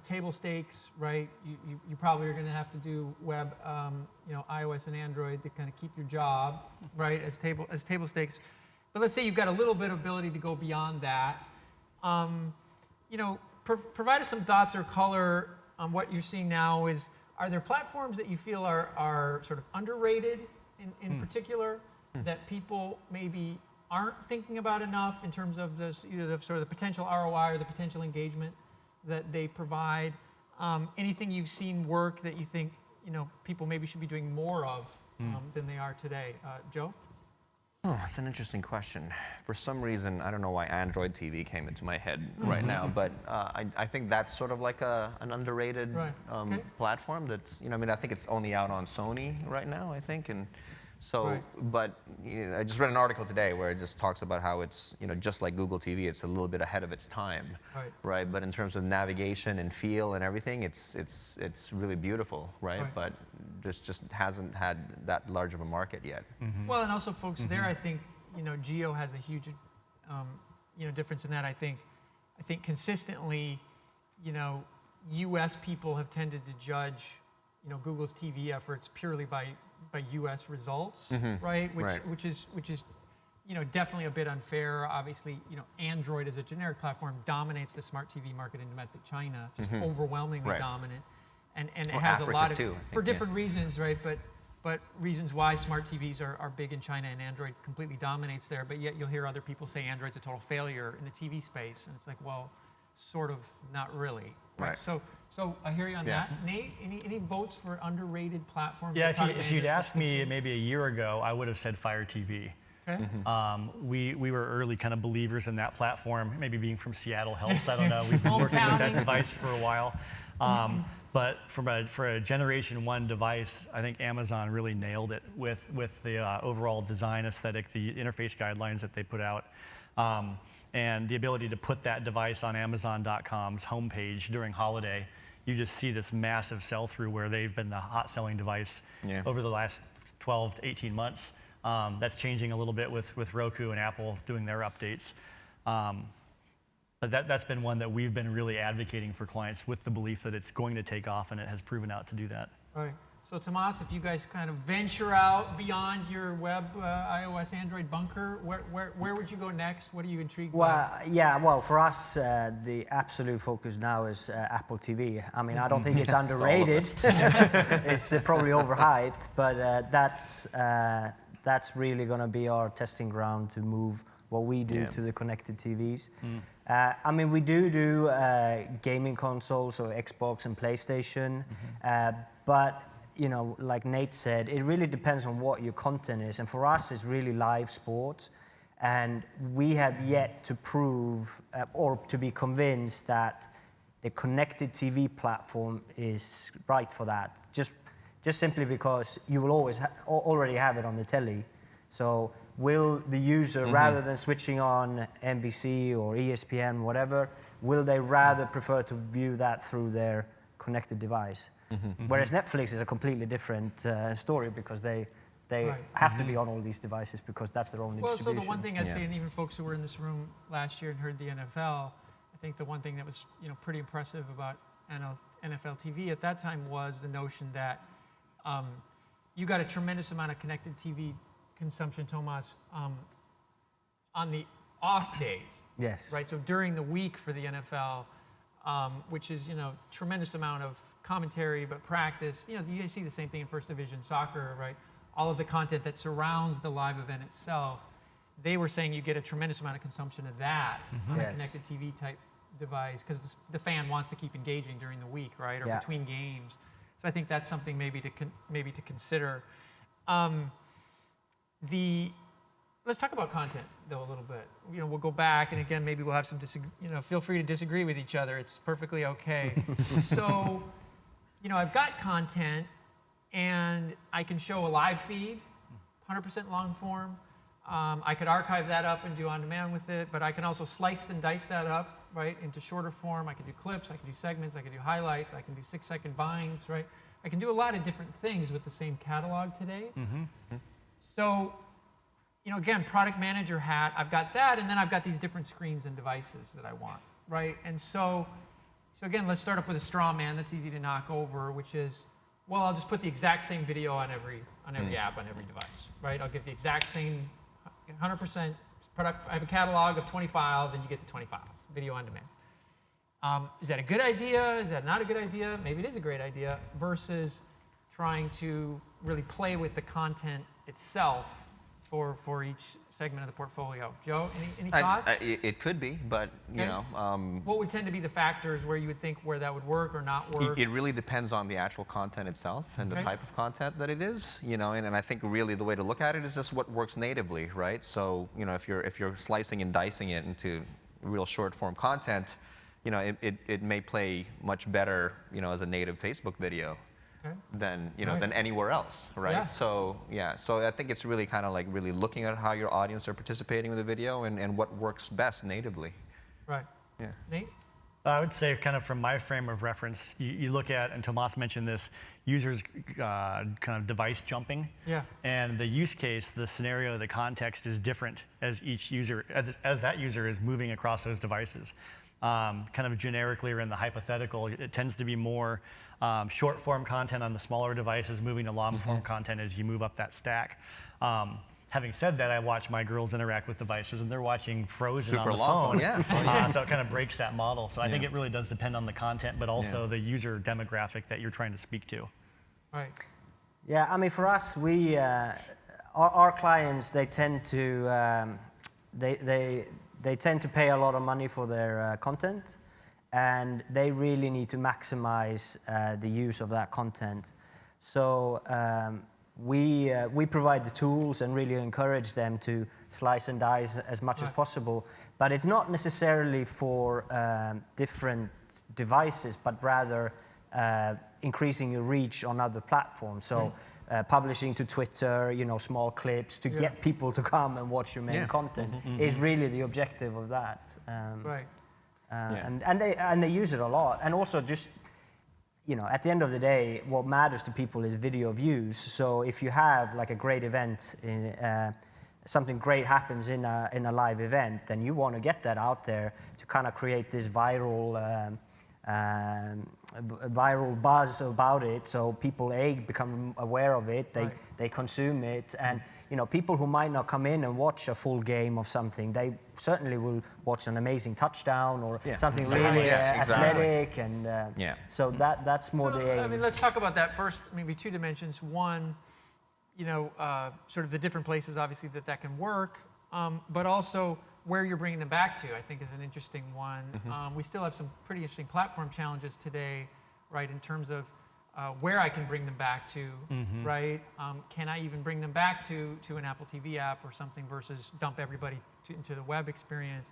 table stakes, right? You probably are going to have to do web, iOS and Android to kind of keep your job, right, as table stakes. But let's say you've got a little bit of ability to go beyond that. Provide us some thoughts or color on what you're seeing now. Are there platforms that you feel are sort of underrated in particular that people maybe aren't thinking about enough in terms of either the sort of the potential ROI or the potential engagement that they provide? Anything you've seen work that you think people maybe should be doing more of than they are today? Joe? Oh, that's an interesting question. For some reason, I don't know why Android TV came into my head right now, but I think that's sort of like an underrated platform. That's I think it's only out on Sony right now, I think, and so. But I just read an article today where it just talks about how it's just like Google TV, it's a little bit ahead of its time, right? But in terms of navigation and feel and everything, it's really beautiful, right? But just hasn't had that large of a market yet. Well, and also, folks, there I think Geo has a huge difference in that. I think consistently, U.S. people have tended to judge Google's TV efforts purely by U.S. results, right? Which is definitely a bit unfair. Obviously, Android as a generic platform dominates the smart TV market in domestic China, just overwhelmingly dominant. And it has Africa a lot of, too, for different reasons, right? But reasons why smart TVs are big in China and Android completely dominates there. But yet you'll hear other people say Android's a total failure in the TV space, and it's like, well, sort of, not really, right? So I hear you on that. Nate, any votes for underrated platforms? Yeah, if you'd asked me maybe a year ago, I would have said Fire TV. Okay. We were early kind of believers in that platform. Maybe being from Seattle helps. I don't know. We've been working with that device for a while. But for a Generation 1 device, I think Amazon really nailed it with the overall design aesthetic, the interface guidelines that they put out, and the ability to put that device on Amazon.com's homepage during holiday. You just see this massive sell-through where they've been the hot-selling device over the last 12 to 18 months. That's changing a little bit with Roku and Apple doing their updates. But that's been one that we've been really advocating for clients with the belief that it's going to take off, and it has proven out to do that. All right. So Tomas, if you guys kind of venture out beyond your web, iOS, Android bunker, where would you go next? What are you intrigued by? Well, for us, the absolute focus now is Apple TV. I mean, I don't think it's underrated. It's probably overhyped, but that's really going to be our testing ground to move what we do to the connected TVs. I mean, we do gaming consoles, so Xbox and PlayStation, but like Nate said, it really depends on what your content is. And for us, it's really live sports. And we have yet to prove or to be convinced that the connected TV platform is right for that. Just simply because you will always already have it on the telly. So will the user, rather than switching on NBC or ESPN, whatever, will they rather prefer to view that through their connected device? Whereas Netflix is a completely different story because they have to be on all these devices because that's their only distribution. Well, so the one thing I'd say, and even folks who were in this room last year and heard the NFL, I think the one thing that was pretty impressive about NFL TV at that time was the notion that you got a tremendous amount of connected TV consumption, Tomas, on the off days. Yes. Right. So during the week for the NFL, which is tremendous amount of commentary, but practice. You see the same thing in First Division soccer, right? All of the content that surrounds the live event itself. They were saying you get a tremendous amount of consumption of that on a connected TV type device because the fan wants to keep engaging during the week, right, or between games. So I think that's something maybe to consider. Let's talk about content, though, a little bit. We'll go back, and again, maybe we'll have some feel free to disagree with each other. It's perfectly okay. So, I've got content, and I can show a live feed, 100% long form. I could archive that up and do on-demand with it, but I can also slice and dice that up, right, into shorter form. I can do clips, I can do segments, I can do highlights, I can do 6-second vines, right? I can do a lot of different things with the same catalog today. So, again, product manager hat, I've got that, and then I've got these different screens and devices that I want, right? And so So again, let's start up with a straw man that's easy to knock over, which is, well, I'll just put the exact same video on every app, on every device, right? I'll give the exact same 100% product. I have a catalog of 20 files, and you get the 20 files, video on demand. Is that a good idea? Is that not a good idea? Maybe it is a great idea, versus trying to really play with the content itself for each segment of the portfolio. Joe, any thoughts? It could be, but you know. What would tend to be the factors where you would think where that would work or not work? It really depends on the actual content itself and the type of content that it is, you know. And I think really the way to look at it is just what works natively, right? So you know, if you're slicing and dicing it into real short form content, you know, it may play much better, you know, as a native Facebook video. Than than anywhere else, right? Yeah. So so I think it's really kind of like really looking at how your audience are participating with the video and what works best natively. Right. Yeah. Nate? I would say, kind of from my frame of reference, you look at, and Tomas mentioned this, users kind of device jumping. Yeah. And the use case, the scenario, the context is different as each user, as that user is moving across those devices. Kind of generically or in the hypothetical, it tends to be more short form content on the smaller devices, moving to long form content as you move up that stack. Having said that, I watch my girls interact with devices, and they're watching Frozen on the phone. Yeah. So it kind of breaks that model. So I think it really does depend on the content, but also the user demographic that you're trying to speak to. Right. Yeah, I mean, for us, we our clients, they tend to they tend to pay a lot of money for their content, and they really need to maximize the use of that content. So we provide the tools and really encourage them to slice and dice as much as possible. But it's not necessarily for different devices, but rather increasing your reach on other platforms. So publishing to Twitter, you know, small clips to get people to come and watch your main content is really the objective of that. Right. And they use it a lot. And also just, you know, at the end of the day, what matters to people is video views. So if you have like a great event, something great happens in a live event, then you want to get that out there to kind of create this viral buzz about it, so people become aware of it, they consume it, and you know, people who might not come in and watch a full game of something, they certainly will watch an amazing touchdown or something really athletic, and so that's more the aim. I mean, let's talk about that first. Maybe two dimensions. One, you know, sort of the different places, obviously, that can work, but also where you're bringing them back to, I think, is an interesting one. We still have some pretty interesting platform challenges today, right, in terms of where I can bring them back to, right? Can I even bring them back to an Apple TV app or something versus dump everybody into the web experience?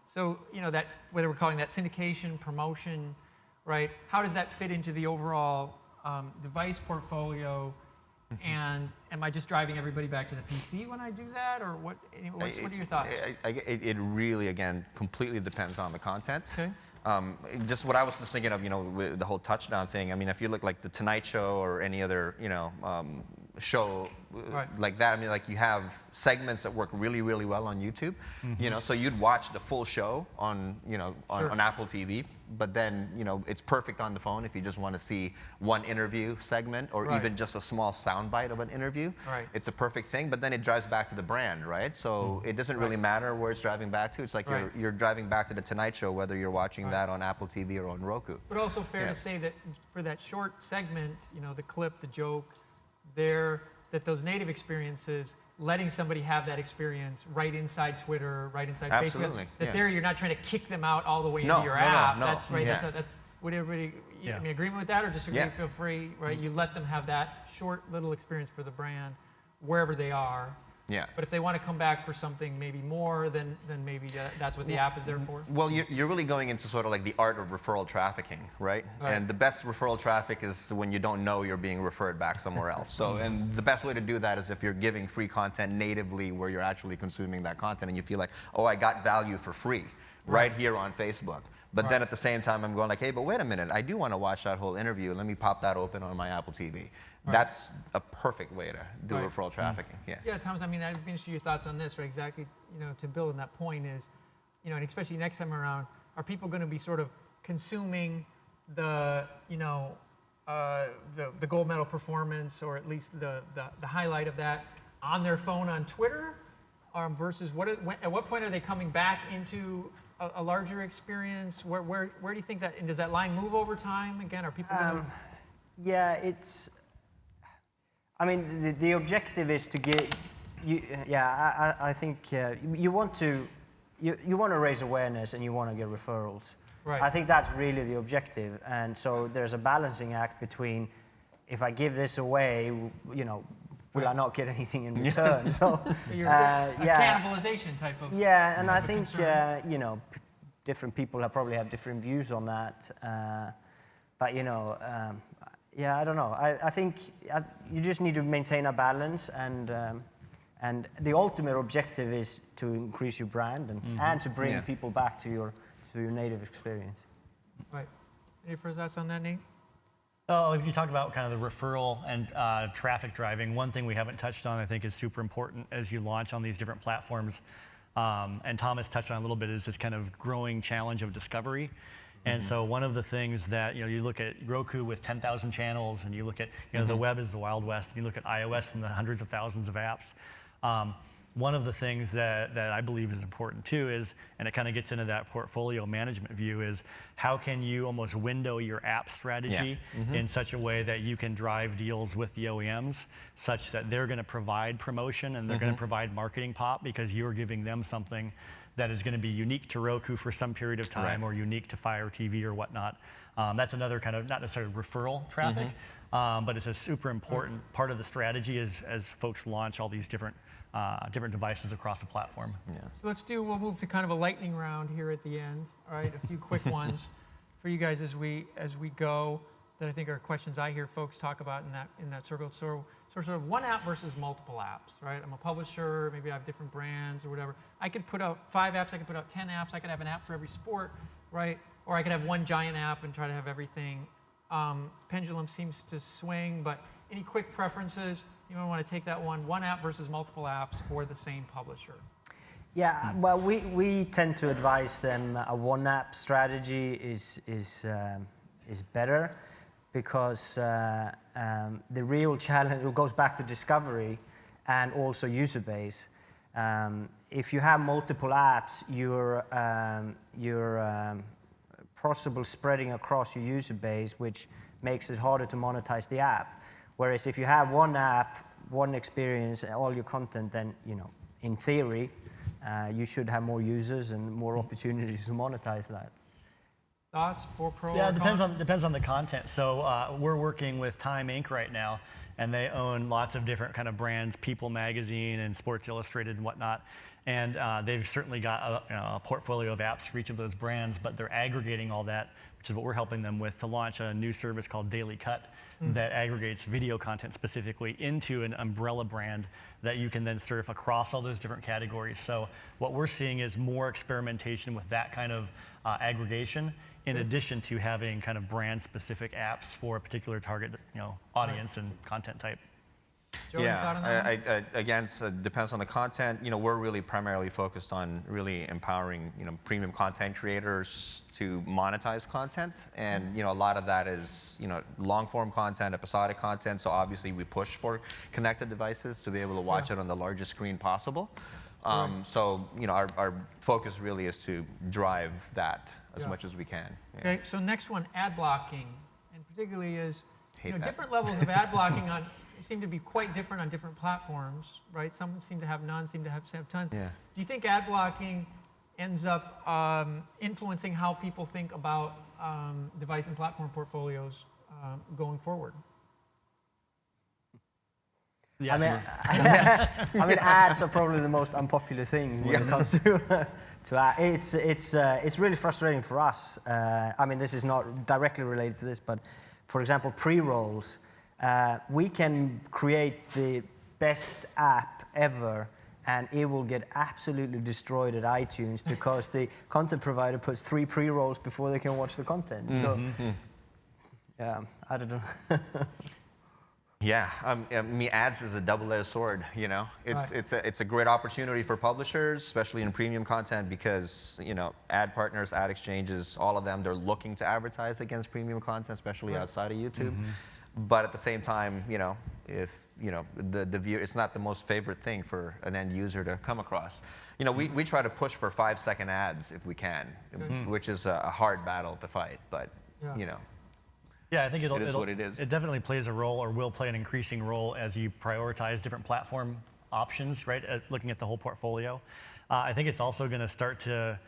So, you know, that whether we're calling that syndication, promotion, right? How does that fit into the overall device portfolio? And am I just driving everybody back to the PC when I do that, or what are your thoughts? It really, again, completely depends on the content. Okay. Just what I was just thinking of, you know, with the whole touchdown thing. I mean, if you look like the Tonight Show or any other, you know, show like that, I mean, like you have segments that work really, really well on YouTube. You know, so you'd watch the full show on, you know, on Apple TV, but then, you know, it's perfect on the phone if you just want to see one interview segment or even just a small soundbite of an interview. It's a perfect thing, but then it drives back to the brand, right? So it doesn't really matter where it's driving back to. It's like you're driving back to the Tonight Show, whether you're watching that on Apple TV or on Roku. But also fair to say that for that short segment, you know, the clip, the joke, that those native experiences, letting somebody have that experience right inside Twitter, right inside Facebook, that there you're not trying to kick them out all the way into your app. That's right. Would everybody in agreement with that or disagree? Feel free, right? You let them have that short little experience for the brand wherever they are. But if they want to come back for something maybe more, then maybe that's what the app is there for. Well, you're really going into sort of like the art of referral trafficking, right? And the best referral traffic is when you don't know you're being referred back somewhere else. So, and the best way to do that is if you're giving free content natively where you're actually consuming that content and you feel like, oh, I got value for free right here on Facebook. But then at the same time, I'm going like, hey, but wait a minute, I do want to watch that whole interview. Let me pop that open on my Apple TV. That's a perfect way to do referral trafficking. Yeah, Thomas, I mean, I'd be interested in your thoughts on this, right? Exactly, you know, to build on that point is, you know, and especially next time around, are people going to be sort of consuming the, the gold medal performance, or at least the highlight of that, on their phone on Twitter, versus at what point are they coming back into a larger experience? Where do you think that, and does that line move over time? Again, are people going to... Yeah, it's... I mean, the objective is to get... I think you want to raise awareness and you want to get referrals. Right. I think that's really the objective. And so there's a balancing act between, if I give this away, will I not get anything in return? So, a cannibalization type of... Yeah, and I think, different people probably have different views on that. But, I don't know. I think you just need to maintain a balance, and the ultimate objective is to increase your brand and to bring people back to your native experience. Right. Any further thoughts on that, Nate? Oh, if you talk about kind of the referral and traffic driving, one thing we haven't touched on, I think, is super important as you launch on these different platforms, and Thomas touched on a little bit, is this kind of growing challenge of discovery. And so one of the things that, you look at Roku with 10,000 channels, and you look at, the web is the Wild West, and you look at iOS and the hundreds of thousands of apps. One of the things that I believe is important too is, and it kind of gets into that portfolio management view, is how can you almost window your app strategy in such a way that you can drive deals with the OEMs such that they're going to provide promotion and they're going to provide marketing pop because you're giving them something that is going to be unique to Roku for some period of time, or unique to Fire TV or whatnot. That's another kind of, not necessarily referral traffic, but it's a super important part of the strategy as folks launch all these different devices across the platform. So we'll move to kind of a lightning round here at the end. All right, a few quick ones for you guys as we go, that I think are questions I hear folks talk about in that circle. So sort of one app versus multiple apps, right? I'm a publisher, maybe I have different brands or whatever. I could put out 5 apps, I could put out 10 apps, I could have an app for every sport, right? Or I could have one giant app and try to have everything. Pendulum seems to swing, but any quick preferences? You might want to take that one app versus multiple apps for the same publisher. Yeah, well, we tend to advise them a one app strategy is better, because the real challenge goes back to discovery and also user base. If you have multiple apps, you're possible spreading across your user base, which makes it harder to monetize the app. Whereas if you have one app, one experience, all your content, then, in theory, you should have more users and more opportunities to monetize that. Thoughts for pro? Yeah, it depends on the content. So we're working with Time Inc. right now, and they own lots of different kind of brands, People Magazine and Sports Illustrated and whatnot. And they've certainly got a portfolio of apps for each of those brands, but they're aggregating all that, which is what we're helping them with, to launch a new service called Daily Cut that aggregates video content specifically into an umbrella brand that you can then surf across all those different categories. So what we're seeing is more experimentation with that kind of aggregation, in addition to having kind of brand-specific apps for a particular target, audience and content type. Joe, any thought on that? Again, it depends on the content. We're really primarily focused on really empowering, premium content creators to monetize content, and a lot of that is, long-form content, episodic content. So obviously, we push for connected devices to be able to watch it on the largest screen possible. So our focus really is to drive that as much as we can. Okay. So next one, ad blocking, and particularly is different levels of ad blocking seem to be quite different on different platforms, right? Some seem to have none, seem to have tons. Yeah. Do you think ad blocking ends up influencing how people think about device and platform portfolios going forward? Yes. I mean, ads are probably the most unpopular thing when it comes to ads. It's really frustrating for us. I mean, this is not directly related to this, but for example, pre-rolls. We can create the best app ever, and it will get absolutely destroyed at iTunes because the content provider puts 3 pre-rolls before they can watch the content. So, yeah, I don't know. Yeah, I mean, ads is a double-edged sword. You know, it's a great opportunity for publishers, especially in premium content, because ad partners, ad exchanges, all of them, they're looking to advertise against premium content, especially outside of YouTube. But at the same time, if the viewer, it's not the most favorite thing for an end user to come across. We try to push for 5-second ads if we can, which is a hard battle to fight. But Yeah, I think it is what it is. It definitely plays a role, or will play an increasing role, as you prioritize different platform options, right? Looking at the whole portfolio. I think it's also going to start to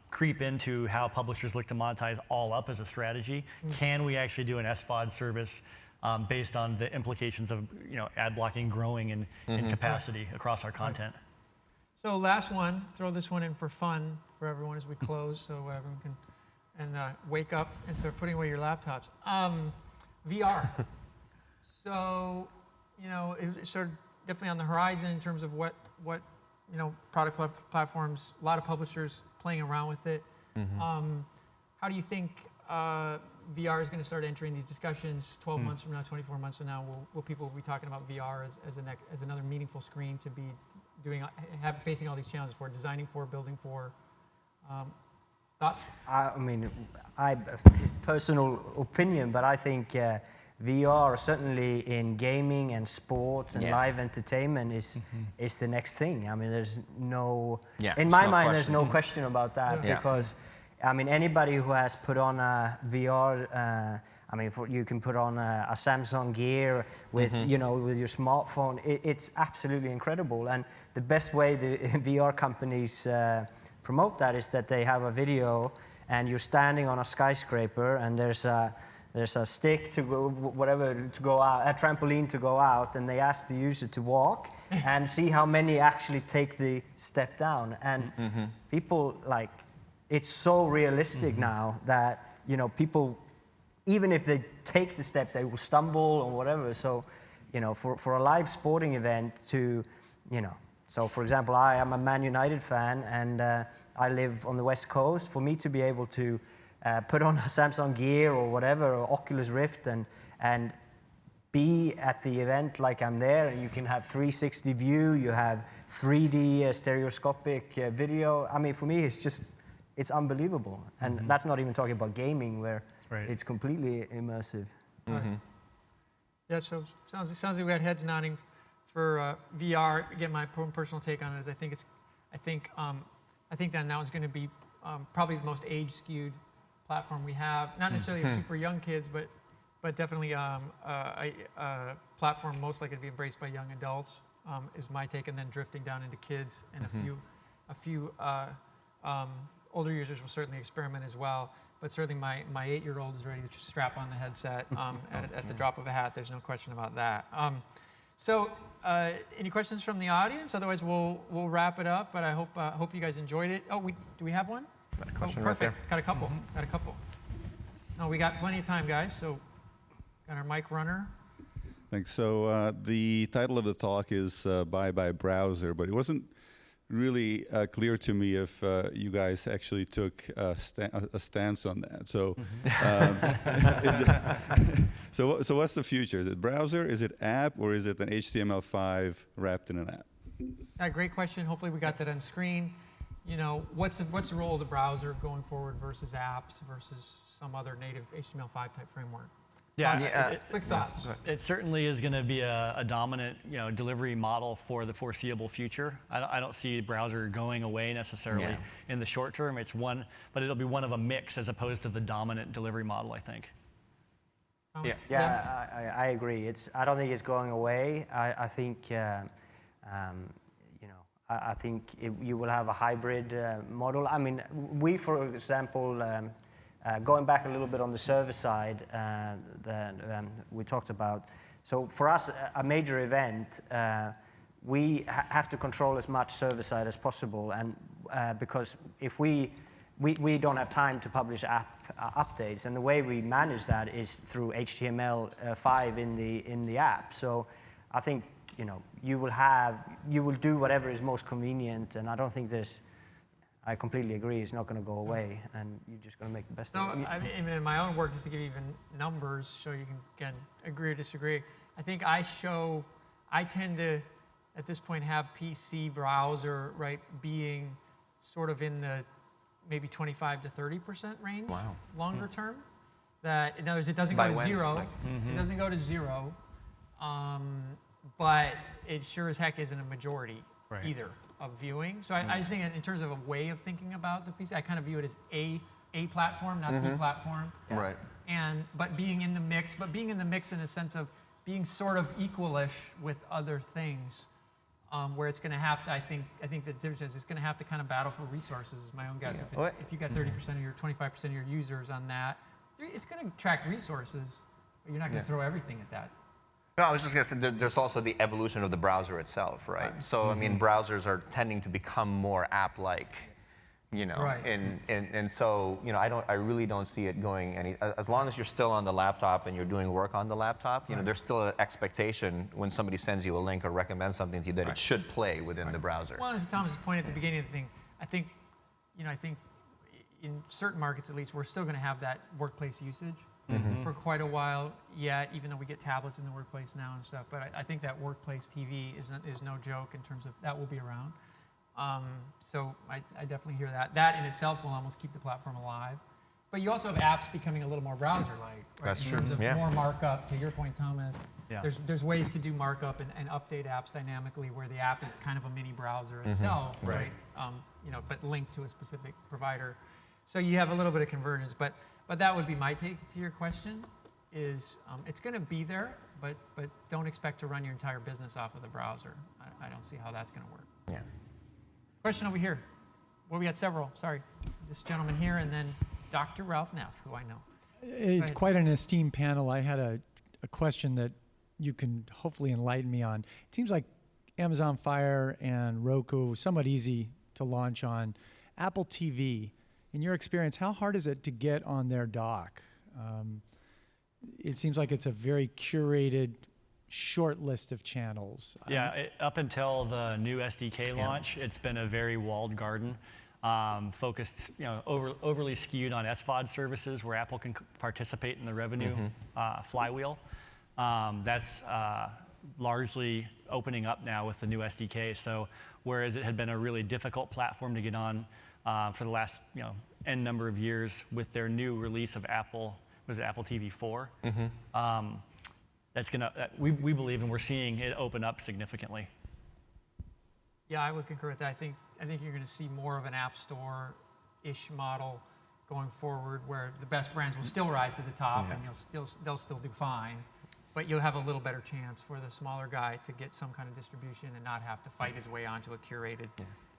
creep into how publishers look to monetize all up as a strategy. Can we actually do an SVOD service based on the implications of ad blocking growing in capacity across our content? So last one, throw this one in for fun for everyone as we close, so everyone can wake up and start putting away your laptops. VR. So, it's sort of definitely on the horizon in terms of what product platforms, a lot of publishers playing around with it. How do you think VR is going to start entering these discussions 12 months from now, 24 months from now? Will people be talking about VR as another meaningful screen to be facing all these challenges for, designing for, building for? Thoughts? I mean, personal opinion, but I think VR, certainly in gaming and sports and live entertainment, is the next thing. I mean, there's no, in my mind, there's no question about that, because, I mean, anybody who has put on a VR, I mean, you can put on a Samsung Gear with, with your smartphone. It's absolutely incredible. And the best way the VR companies promote that is that they have a video, and you're standing on a skyscraper, and there's a stick to go, whatever, to go out, a trampoline to go out, and they ask the user to walk and see how many actually take the step down. And people, like, it's so realistic now that people, even if they take the step, they will stumble or whatever. So, for a live sporting event to, so for example, I am a Man United fan, and I live on the West Coast. For me to be able to put on a Samsung Gear or whatever, or Oculus Rift, and be at the event like I'm there, and you can have 360 view, you have 3D stereoscopic video. I mean, for me, it's unbelievable. And that's not even talking about gaming, where it's completely immersive. Yeah, so sounds like we had heads nodding for VR. Again, my personal take on it is I think that now is going to be probably the most age-skewed platform we have. Not necessarily of super young kids, but definitely a platform most likely to be embraced by young adults is my take, and then drifting down into kids, and a few older users will certainly experiment as well. But certainly my 8-year-old is ready to strap on the headset at the drop of a hat. There's no question about that. So any questions from the audience? Otherwise, we'll wrap it up. But I hope you guys enjoyed it. Oh, do we have one? Got a question perfect. right there. Got a couple. Got a couple. No, we got plenty of time, guys. So got our mic runner. Thanks. So the title of the talk is Bye Bye Browser, but it wasn't really clear to me if you guys actually took a stance on that. So, so what's the future? Is it browser? Is it app? Or is it an HTML5 wrapped in an app? Great question. Hopefully we got that on screen. What's the role of the browser going forward versus apps versus some other native HTML5 type framework? Yeah, quick thoughts. It certainly is going to be a dominant, delivery model for the foreseeable future. I don't see browser going away necessarily in the short term. It's one, but it'll be one of a mix as opposed to the dominant delivery model, I think. I agree. I don't think it's going away. I think I think you will have a hybrid model. I mean, we, for example. Going back a little bit on the server side that we talked about. So for us, a major event, we have to control as much server side as possible, and because if we don't have time to publish app updates, and the way we manage that is through HTML5 in the app. So I think you will do whatever is most convenient, and I don't think I completely agree. It's not going to go away, and you're just going to make the best of it. I mean, in my own work, just to give you even numbers, so you can again agree or disagree. I think I tend to, at this point, have PC browser, right, being sort of in the maybe 25 to 30% range. Wow. Longer term. That, in other words, it doesn't By go to when? zero. Like- It doesn't go to zero. But it sure as heck isn't a majority Right. either of viewing. So I just think in terms of a way of thinking about the PC, I kind of view it as a platform, not the platform. Right. But being in the mix in the sense of being sort of equalish with other things, where it's going to have to, I think the difference is it's going to have to kind of battle for resources, is my own guess. Yeah. If you got 30% of your, 25% of your users on that, it's going to track resources, but you're not going to throw everything at that. No, I was just going to say, there's also the evolution of the browser itself, right? So, I mean, browsers are tending to become more app-like, you know, Right. and so, you know, I really don't see it going any, as long as you're still on the laptop and you're doing work on the laptop, you know, there's still an expectation when somebody sends you a link or recommends something to you that it should play within the browser. Well, as Thomas' point at the beginning of the thing, I think in certain markets at least, we're still going to have that workplace usage for quite a while yet, even though we get tablets in the workplace now and stuff. But I think that workplace TV is no joke in terms of that will be around. So I definitely hear that. That in itself will almost keep the platform alive. But you also have apps becoming a little more browser-like. Right? That's in true, terms of yeah. more markup, to your point, Thomas. Yeah. There's ways to do markup and update apps dynamically where the app is kind of a mini browser itself, right? You know, but linked to a specific provider. So you have a little bit of convergence. But that would be my take to your question, is it's going to be there, but don't expect to run your entire business off of the browser. I don't see how that's going to work. Yeah. Question over here. Well, we got several. Sorry. This gentleman here, and then Dr. Ralph Neff, who I know. It's quite an esteemed panel. I had a question that you can hopefully enlighten me on. It seems like Amazon Fire and Roku somewhat easy to launch on. Apple TV, in your experience, how hard is it to get on their dock? It seems like it's a very curated, short list of channels. Yeah, up until the new SDK launch, it's been a very walled garden, focused, you know, overly skewed on SVOD services where Apple can participate in the revenue flywheel. That's largely opening up now with the new SDK. So whereas it had been a really difficult platform to get on for the last, you know, N number of years, with their new release of Apple TV 4, that's gonna, we believe, and we're seeing it open up significantly. Yeah, I would concur with that. I think you're going to see more of an App Store-ish model going forward, where the best brands will still rise to the top, and they'll still do fine, but you'll have a little better chance for the smaller guy to get some kind of distribution and not have to fight his way onto a curated.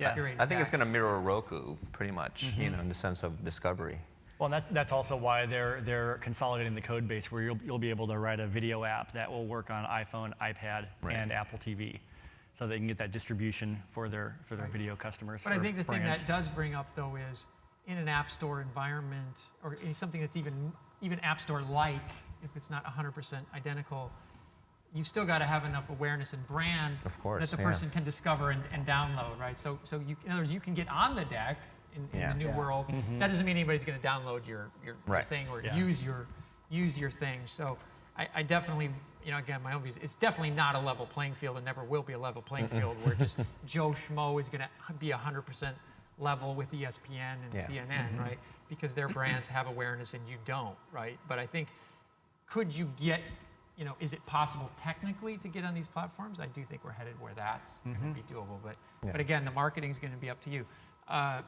Curated I think it's pack. going to mirror Roku pretty much, you know, in the sense of discovery. Well, and that's also why they're consolidating the code base, where you'll be able to write a video app that will work on iPhone, iPad, and Apple TV, so they can get that distribution for their video customers. But I think the thing brands. that does bring up, though, is in an App Store environment, or in something that's even App Store-like, if it's not 100% identical, you've still got to have enough awareness and brand that the person can discover and download, right? So you, in other words, you can get on the deck in the new world. That doesn't mean anybody's going to download your thing or use your thing. So I definitely, you know, again, my own views, it's definitely not a level playing field, and never will be a level playing field where just Joe Schmo is going to be 100% level with ESPN and CNN, right? Because their brands have awareness and you don't, right? But I think, could you get, you know, is it possible technically to get on these platforms? I do think we're headed where that's going to be doable. But again, the marketing is going to be up to you.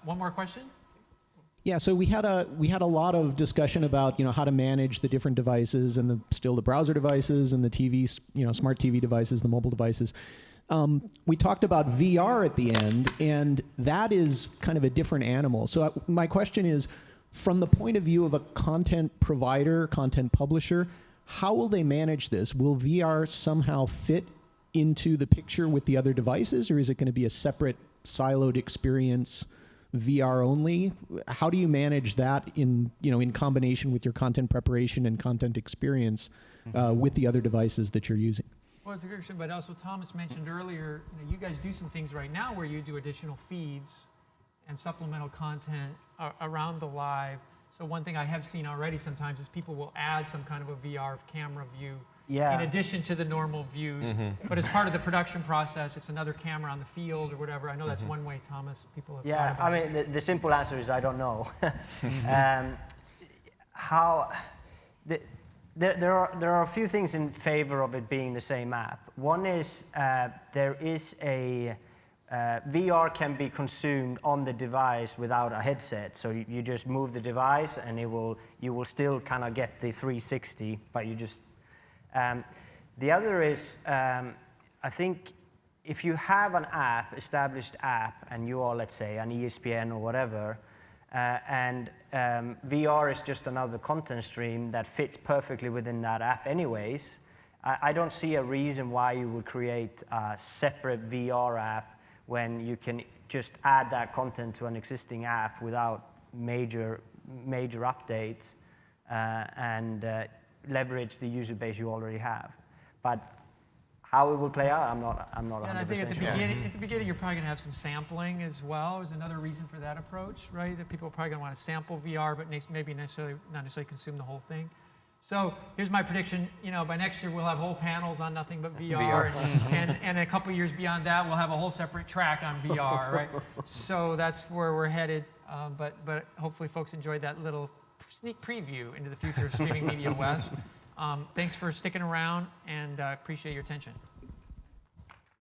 One more question? Yeah, so we had a lot of discussion about, you know, how to manage the different devices and still the browser devices and the TV, you know, smart TV devices, the mobile devices. We talked about VR at the end, and that is kind of a different animal. So my question is, from the point of view of a content provider, content publisher, how will they manage this? Will VR somehow fit into the picture with the other devices, or is it going to be a separate siloed experience, VR only? How do you manage that in combination with your content preparation and content experience with the other devices that you're using? Well, it's a good question, but also Thomas mentioned earlier, you guys do some things right now where you do additional feeds and supplemental content around the live. So one thing I have seen already sometimes is people will add some kind of a VR camera view Yeah. in addition to the normal views. But as part of the production process, it's another camera on the field or whatever. I know that's one way, Thomas. People have thought Yeah, about I it. mean, the simple answer is I don't know. There are a few things in favor of it being the same app. One is there is a VR can be consumed on the device without a headset. So you just move the device and you will still kind of get the 360, but you just. The other is I think if you have an app, established app, and you are, let's say, an ESPN or whatever, and VR is just another content stream that fits perfectly within that app anyways, I don't see a reason why you would create a separate VR app when you can just add that content to an existing app without major updates and leverage the user base you already have. But how it will play out, I'm not 100% And I think sure. at the beginning, you're probably going to have some sampling as well. Is another reason for that approach, right? That people are probably going to want to sample VR, but maybe not necessarily consume the whole thing. So here's my prediction. By next year, we'll have whole panels on nothing but VR. And a couple years beyond that, we'll have a whole separate track on VR, right? So that's where we're headed. But hopefully folks enjoyed that little sneak preview into the future of streaming media west. Thanks for sticking around, and appreciate your attention.